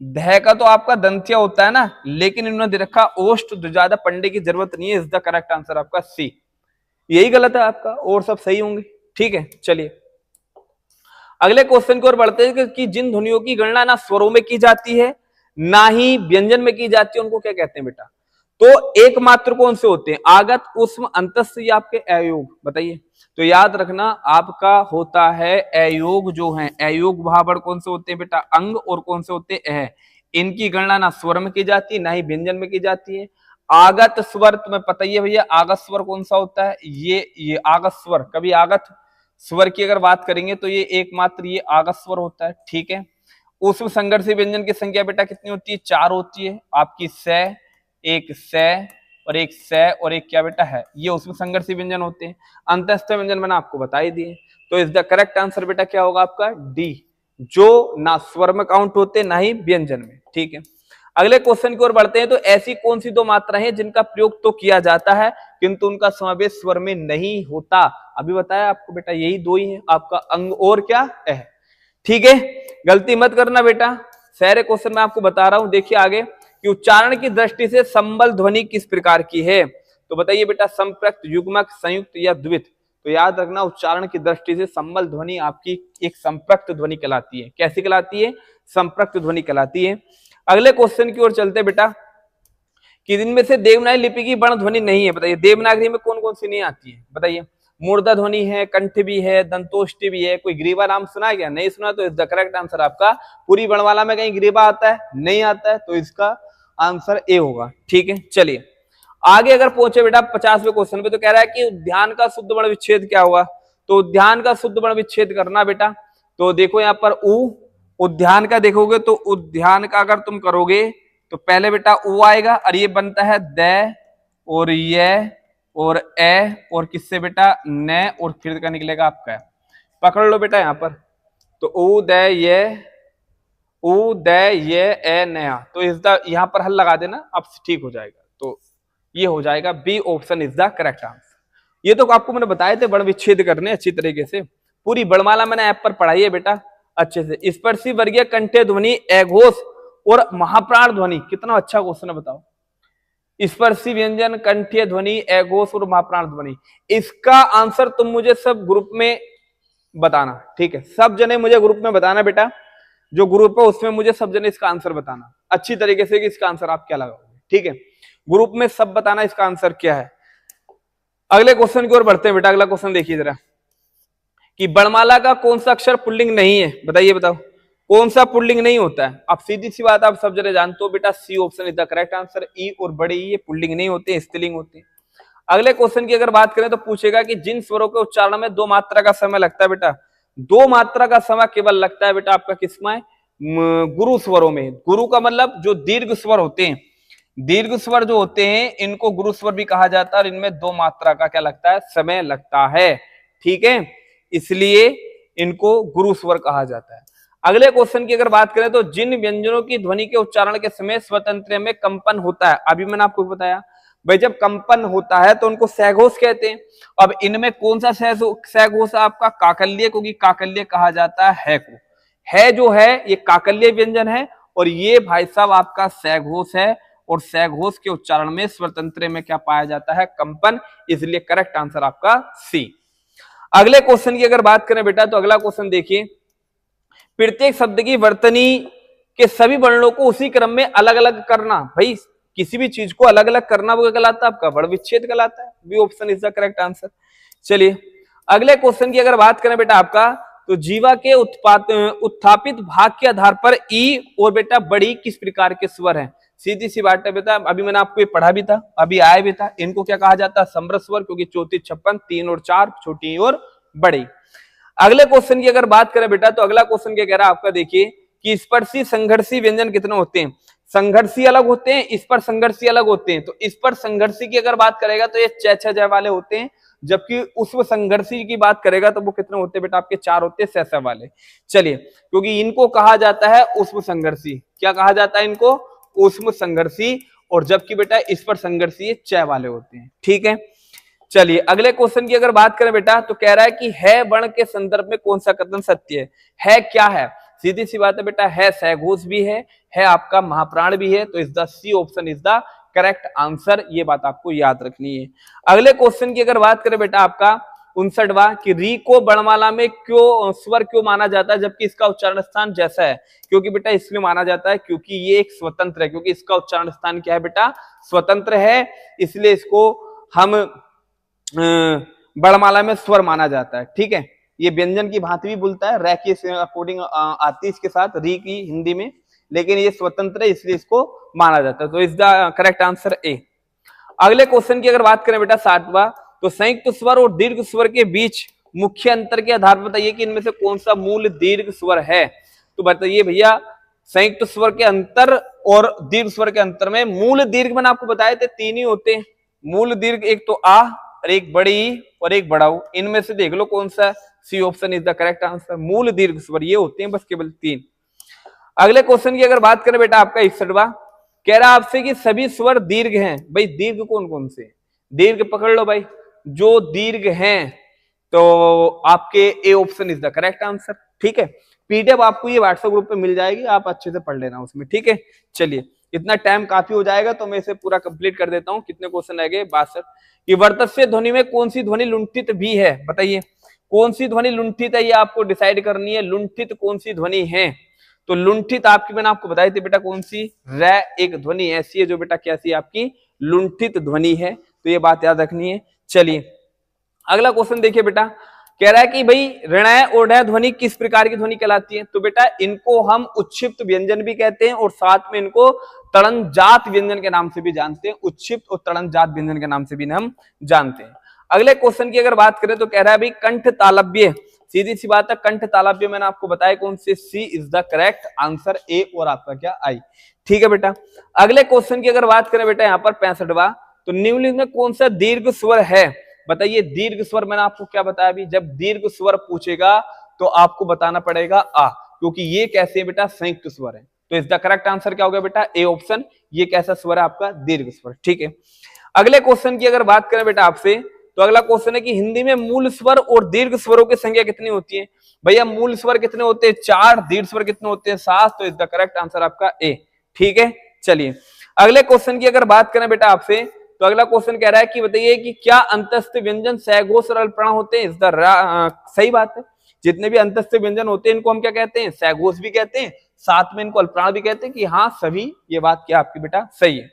[SPEAKER 1] ध का तो आपका दंत्य होता है ना, लेकिन इन्होंने दे रखा ओष्ठ, तो ज्यादा पढ़ने की जरूरत नहीं है। इज द करेक्ट आंसर आपका सी, यही गलत है आपका, और सब सही होंगे। ठीक है, चलिए अगले क्वेश्चन की ओर बढ़ते हैं कि जिन ध्वनियों की गणना ना स्वरों में की जाती है ना ही व्यंजन में की जाती है उनको क्या कहते हैं बेटा। तो एकमात्र कौन से होते हैं, आगत, उष्म, अंतस्थ या आपके अयोग, बताइए। तो याद रखना आपका होता है अयोग, जो है अयोग भावड़ कौन से होते हैं बेटा, अंग, और कौन से होते हैं, इनकी गणना ना स्वर में की जाती है ना ही व्यंजन में की जाती है। आगत स्वर तुम्हें पता ही है भैया, आगत स्वर कौन सा होता है, ये आगत स्वर, कभी आगत स्वर की अगर बात करेंगे तो ये एकमात्र ये आगत स्वर होता है, ठीक है। ऊष्म संघर्षी व्यंजन की संख्या बेटा कितनी होती है, 4 होती है आपकी, स, एक स और एक स और एक क्या बेटा है, ये ऊष्म संघर्षी व्यंजन होते हैं। अंतःस्थ व्यंजन मैंने आपको बता ही दिए, तो इज द करेक्ट आंसर बेटा क्या होगा आपका, डी, जो ना स्वर में काउंट होते ना ही व्यंजन में, ठीक है। अगले क्वेश्चन की ओर बढ़ते हैं, तो ऐसी कौन सी दो मात्राएं हैं जिनका प्रयोग तो किया जाता है किंतु उनका समावेश स्वर में नहीं होता, अभी बताया आपको बेटा, यही दो ही है आपका, अंग और क्या है, ठीक है। गलती मत करना बेटा, सारे क्वेश्चन मैं आपको बता रहा हूं। देखिए आगे कि उच्चारण की दृष्टि से संबल ध्वनि किस प्रकार की है, तो बताइए बेटा, संप्रक्त, युग्मक, संयुक्त या द्वित। तो याद रखना उच्चारण की दृष्टि से संबल ध्वनि आपकी एक संप्रक्त ध्वनि कहलाती है। कैसी कहलाती है, संप्रक्त ध्वनि कहलाती है। अगले क्वेश्चन की ओर चलते बेटा, कि इनमें से देवनागरी लिपि की वर्ण ध्वनि नहीं है, बताइए देवनागरी में कौन कौन सी नहीं आती है, बताइए। मूर्धा ध्वनि है, कंठ भी है, दंतोष्टि भी है, कोई ग्रीवा नाम सुना है क्या, नहीं सुना, तो इज द करेक्ट आंसर आपका पूरी वर्णमाला में कहीं ग्रीवा आता है, नहीं आता है, तो इसका आंसर ए होगा, ठीक है। चलिए आगे अगर पहुंचे बेटा 50वें क्वेश्चन पे, तो कह रहा है कि उद्यान का शुद्ध वर्ण विच्छेद क्या होगा, तो उद्यान का शुद्ध वर्ण विच्छेद करना बेटा, तो देखो यहाँ पर उद्यान का देखोगे तो उद्यान का अगर तुम करोगे तो पहले बेटा उ आएगा और ये बनता है द और ये और ए और किससे बेटा न, और फिर का निकलेगा आपका, पकड़ लो बेटा यहाँ पर, तो उ द ये ए नया, तो इस द यहाँ पर हल लगा देना, अब ठीक हो जाएगा, तो ये हो जाएगा B option is the correct answer. ये तो आपको मैंने बताए थे वर्ण विच्छेद करने अच्छी तरीके से, पूरी वर्णमाला मैंने ऐप पर पढ़ाई है बेटा अच्छे से। स्पर्शी वर्गीय कंठ्य ध्वनि, अघोष और महाप्राण ध्वनि, कितना अच्छा क्वेश्चन है बताओ। स्पर्शी व्यंजन, कंठ्य ध्वनि, अघोष और महाप्राण ध्वनि, इसका आंसर तुम मुझे सब ग्रुप में बताना, ठीक है। सब जने मुझे ग्रुप में बताना बेटा, जो ग्रुप है उसमें मुझे सब जने इसका आंसर बताना अच्छी तरीके से कि इसका आंसर आप क्या लगाओगे, ठीक है। ग्रुप में सब बताना इसका आंसर क्या है। अगले क्वेश्चन की ओर बढ़ते हैं बेटा। अगला क्वेश्चन देखिए जरा, कि वर्णमाला का कौन सा अक्षर पुल्लिंग नहीं है, बताइए बताओ कौन सा पुल्लिंग नहीं होता है। अब सीधी सी बात आप सब जने जानते हो बेटा, C option is the correct answer. E और बड़े ई ये पुल्लिंग नहीं होते, स्त्रीलिंग होते हैं। अगले क्वेश्चन की अगर बात करें तो पूछेगा कि जिन स्वरों के उच्चारण में 2 मात्रा का समय लगता है बेटा, 2 मात्रा का समय केवल लगता है बेटा आपका किसमें, गुरु स्वरों में। गुरु का मतलब जो दीर्घ स्वर होते हैं, दीर्घ स्वर जो होते हैं इनको गुरु स्वर भी कहा जाता है, और इनमें 2 मात्रा का क्या लगता है, समय लगता है, ठीक है, इसलिए इनको गुरु स्वर कहा जाता है। अगले क्वेश्चन की अगर बात करें तो जिन व्यंजनों की ध्वनि के उच्चारण के समय स्वतंत्र में कंपन होता है, अभी मैंने आपको बताया भाई जब कंपन होता है तो उनको सहघोष कहते हैं। अब इनमें कौन सा सहघोष है आपका, काकल्य, क्योंकि काकल्य कहा जाता है को, है जो है ये काकल्य व्यंजन है, और ये भाई साहब आपका सहघोष है, और सहघोष के उच्चारण में स्वतंत्र में क्या पाया जाता है, कंपन, इसलिए करेक्ट आंसर आपका सी। अगले क्वेश्चन की अगर बात करें बेटा तो अगला क्वेश्चन देखिए, प्रत्येक शब्द की वर्तनी के सभी वर्णों को उसी क्रम में अलग अलग करना, भाई किसी भी चीज को अलग अलग करना वो कहलाता है आपका वर्ण विच्छेद कहलाता है। B option is the correct answer. चलिए अगले क्वेश्चन की अगर बात करें बेटा आपका, तो जीवा के उत्थापित भाग के आधार पर ई और बेटा बड़ी किस प्रकार के स्वर हैं। सीधी सी बात है बेटा, अभी मैंने आपको ये पढ़ा भी था, अभी आया भी था, इनको क्या कहा जाता है, समृद्ध स्वर, क्योंकि चौथी 56, 3 और 4 छोटी और बड़ी। अगले क्वेश्चन की अगर बात करें बेटा तो अगला क्वेश्चन क्या कह रहा है आपका, देखिए कि स्पर्शी संघर्षी व्यंजन कितने होते हैं। संघर्षी अलग होते हैं, इस पर संघर्षी अलग होते हैं। तो इस पर संघर्षी की अगर बात करेगा तो ये 6 जय वाले होते हैं, जबकि उस संघर्षी की बात करेगा तो वो कितने होते हैं बेटा आपके 4 होते हैं 6 वाले। चलिए क्योंकि इनको कहा जाता है उष्म संघर्षी, क्या कहा जाता है इनको, उष्म संघर्षी, और जबकि बेटा इस पर संघर्षी 6 वाले होते हैं, ठीक है। चलिए अगले क्वेश्चन की अगर बात करें बेटा तो कह रहा है कि है वर्ण के संदर्भ में कौन सा कथन सत्य है क्या है। सीधी सी बात है बेटा, है सहघोष भी है आपका महाप्राण भी है, तो is the C option is the correct answer, ये बात आपको याद रखनी है। अगले क्वेश्चन की अगर बात करें बेटा आपका 59वां, कि री को वर्णमाला में क्यों स्वर क्यों माना जाता है जबकि इसका उच्चारण स्थान जैसा है। क्योंकि बेटा इसलिए माना जाता है क्योंकि ये एक स्वतंत्र है, क्योंकि इसका उच्चारण स्थान क्या है बेटा, स्वतंत्र है, इसलिए इसको हम वर्णमाला में स्वर माना जाता है, ठीक है। ये व्यंजन की भांति भी बोलता है, रै के अकॉर्डिंग आती है इसके साथ री की हिंदी में, लेकिन ये स्वतंत्र है इसलिए इसको माना जाता है, तो is the correct answer A. अगले क्वेश्चन की अगर बात करें बेटा 7वां, तो संयुक्त स्वर और दीर्घ स्वर के बीच मुख्य अंतर के आधार पर बताइए कि इनमें से कौन सा मूल दीर्घ स्वर है। तो बताइए भैया, संयुक्त स्वर के अंतर और दीर्घ स्वर के अंतर में मूल दीर्घ मैंने आपको बताए थे 3 ही होते हैं। मूल दीर्घ एक तो आ और एक बड़ी ई और एक बड़ा ऊ, इनमें से देख लो कौन सा। C option is the correct answer. मूल दीर्घ स्वर ये होते हैं बस केवल 3। अगले क्वेश्चन की अगर बात करें बेटा आपका 61वां, कह रहा आपसे कि सभी स्वर दीर्घ हैं। भाई दीर्घ कौन कौन से? दीर्घ पकड़ लो भाई, जो दीर्घ हैं तो आपके A option is the correct answer. ठीक है, पीडीएफ आपको ये व्हाट्सएप ग्रुप पे मिल जाएगी, आप अच्छे से पढ़ लेना उसमें। ठीक है, चलिए इतना टाइम काफी हो जाएगा तो मैं इसे पूरा कंप्लीट कर देता हूं। कितने क्वेश्चन रह गए? 62। कि वर्तस्य ध्वनि में कौन सी ध्वनि लुंठित भी है? बताइए कौन सी ध्वनि लुंठित है, ये आपको डिसाइड करनी है। लुंठित कौन सी ध्वनि है? तो लुंठित आपकी मैंने आपको बताई थी बेटा कौन सी? रै एक ध्वनि ऐसी है जो बेटा कैसी आपकी लुंठित ध्वनि है, तो ये बात याद रखनी है। चलिए अगला क्वेश्चन देखिए बेटा, कह रहा है कि भाई ऋणय और ढ ध्वनि किस प्रकार की ध्वनि कहलाती है? तो बेटा इनको हम उच्छिप्त व्यंजन भी कहते हैं और साथ में इनको तड़नजात व्यंजन के नाम से भी जानते हैं। उच्छिप्त और तड़नजात व्यंजन के नाम से भी हम जानते हैं। अगले क्वेश्चन की अगर बात करें तो कह रहा है भाई कंठ तालव्य, सीधी सी बात है, कंठ तालव्य मैंने आपको बताया कौन से? सी इज द करेक्ट आंसर, ए और आपका क्या? आई। ठीक है बेटा, अगले क्वेश्चन की अगर बात करें बेटा यहाँ पर 65वां, तो निम्नलिखित में कौन सा दीर्घ स्वर है? बताइए दीर्घ स्वर मैंने आपको क्या बताया अभी, जब दीर्घ स्वर पूछेगा तो आपको बताना पड़ेगा आ, क्योंकि ये कैसे है बेटा? संयुक्त स्वर है। तो इसका करेक्ट आंसर क्या हो गया बेटा? A option. ये कैसा स्वर है आपका? दीर्घ स्वर। ठीक है, अगले क्वेश्चन की अगर बात करें बेटा आपसे, तो अगला क्वेश्चन है कि हिंदी में मूल स्वर और दीर्घ स्वरों की संख्या कितनी होती है? भैया मूल स्वर कितने होते हैं? 4। दीर्घ स्वर कितने होते हैं? 7। तो इसका करेक्ट आंसर आपका ए। ठीक है, चलिए अगले क्वेश्चन की अगर बात करें बेटा आपसे, तो अगला क्वेश्चन कह रहा है कि बताइए कि क्या अंतस्थ व्यंजन सहघोष और अल्पप्राण होते हैं? सही बात है, जितने भी अंतस्थ व्यंजन होते हैं इनको हम क्या कहते हैं? सहघोष भी कहते हैं, साथ में इनको अल्पप्राण भी कहते हैं। कि हाँ सभी, ये बात क्या आपकी बेटा सही है।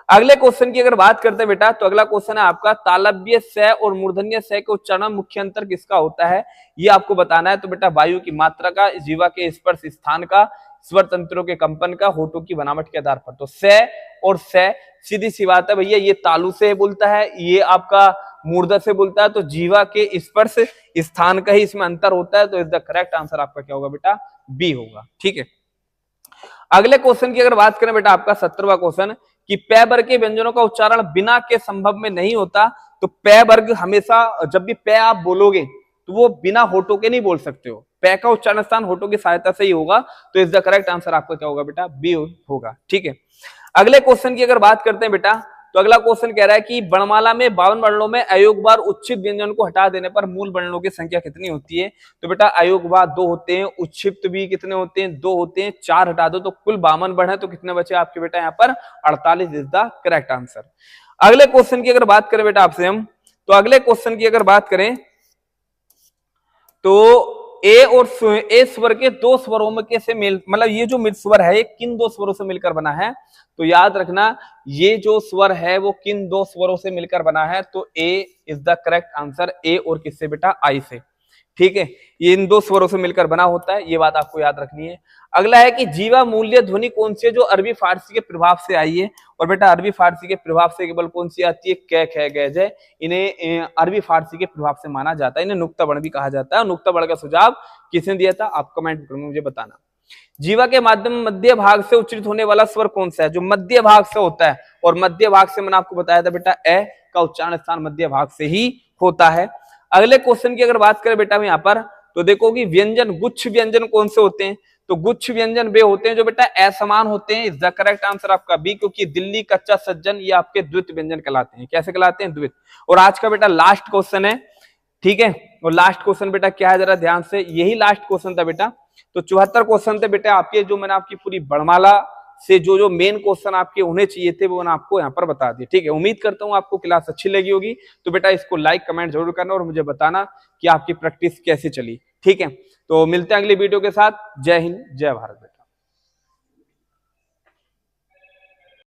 [SPEAKER 1] अगले क्वेश्चन की अगर बात करते हैं बेटा, तो अगला क्वेश्चन है आपका तालव्य स और मूर्धन्य स के उच्चारण मुख्य अंतर किसका होता है? ये आपको बताना है। तो बेटा वायु की मात्रा का, जीवा के स्पर्श स्थान का, स्वर तंत्रों के कंपन का, होठों की बनावट के आधार पर। तो स और स, सीधी सी बात है भैया, ये तालु से बोलता है, ये आपका मूर्धा से बोलता है, तो जीवा के स्पर्श स्थान का ही इसमें अंतर होता है। तो इज द करेक्ट आंसर आपका क्या होगा बेटा? बी होगा। ठीक है, अगले क्वेश्चन की अगर बात करें बेटा आपका 17वां क्वेश्चन, कि पै वर्ग के व्यंजनों का उच्चारण बिना के संभव में नहीं होता। तो पै वर्ग हमेशा, जब भी पै आप बोलोगे तो वो बिना होठों के नहीं बोल सकते हो, पै का उच्चारण स्थान होठों की सहायता से ही होगा। तो इज द करेक्ट आंसर आपका क्या होगा बेटा? बी होगा। ठीक है, अगले क्वेश्चन की अगर बात करते हैं बेटा, तो अगला क्वेश्चन कह रहा है कि वर्णमाला में 52 वर्णों में अयोग बार उच्छित व्यंजन को हटा देने पर मूल वर्णों की संख्या कितनी होती है? तो बेटा अयोग बार 2 होते हैं, उच्छिप्त भी कितने होते हैं? 2 होते हैं। 4 हटा दो तो कुल 52 वर्ण है, तो कितने बचे आपके बेटा यहाँ पर? 48 इज द करेक्ट आंसर। अगले क्वेश्चन की अगर बात करें बेटा आपसे हम, तो अगले क्वेश्चन की अगर बात करें तो ए और ए स्वर के 2 स्वरों में कैसे मेल, मतलब ये जो स्वर है ये किन 2 स्वरों से मिलकर बना है? तो याद रखना ये जो स्वर है वो किन 2 स्वरों से मिलकर बना है? तो ए इज द करेक्ट आंसर। ए और किससे बेटा? आई से। ठीक है, ये इन 2 स्वरों से मिलकर बना होता है, ये बात आपको याद रखनी है। अगला है कि जीवा मूल्य ध्वनि कौन सी है जो अरबी फारसी के प्रभाव से आई है? और बेटा अरबी फारसी के प्रभाव से केवल कौन सी आती है? कै ख गै जय। इन्हें अरबी फारसी के प्रभाव से माना जाता है, इन्हें नुक्ता वर्ण भी कहा जाता है। नुक्ता वर्ण का सुझाव किसने दिया था? आप कमेंट में मुझे बताना। जीवा के माध्यम मध्य भाग से उच्चारित होने वाला स्वर कौन सा है? जो मध्य भाग से होता है, और मध्य भाग से मैंने आपको बताया था बेटा ए का उच्चारण स्थान मध्य भाग से ही होता है। अगले क्वेश्चन की अगर बात करें बेटा यहाँ पर, तो देखो कि व्यंजन, गुच्छ व्यंजन कौन से होते हैं? तो गुच्छ व्यंजन वे होते हैं जो बेटा असमान होते हैं। इज द करेक्ट आंसर आपका बी, क्योंकि दिल्ली, कच्चा, सज्जन ये आपके द्वित व्यंजन कहलाते हैं। कैसे कहलाते हैं? द्वित। और आज का बेटा लास्ट क्वेश्चन है, ठीक है, और लास्ट क्वेश्चन बेटा क्या है? जरा ध्यान से, यही लास्ट क्वेश्चन था बेटा। तो 74 क्वेश्चन थे बेटा आपके, जो मैंने आपकी पूरी वर्णमाला से जो मेन क्वेश्चन आपके होने चाहिए थे वो मैंने आपको यहाँ पर बता दिए। ठीक है, उम्मीद करता हूँ आपको क्लास अच्छी लगी होगी। तो बेटा इसको लाइक कमेंट जरूर करना और मुझे बताना कि आपकी प्रैक्टिस कैसे चली। ठीक है, तो मिलते हैं अगली वीडियो के साथ। जय हिंद, जय भारत बेटा।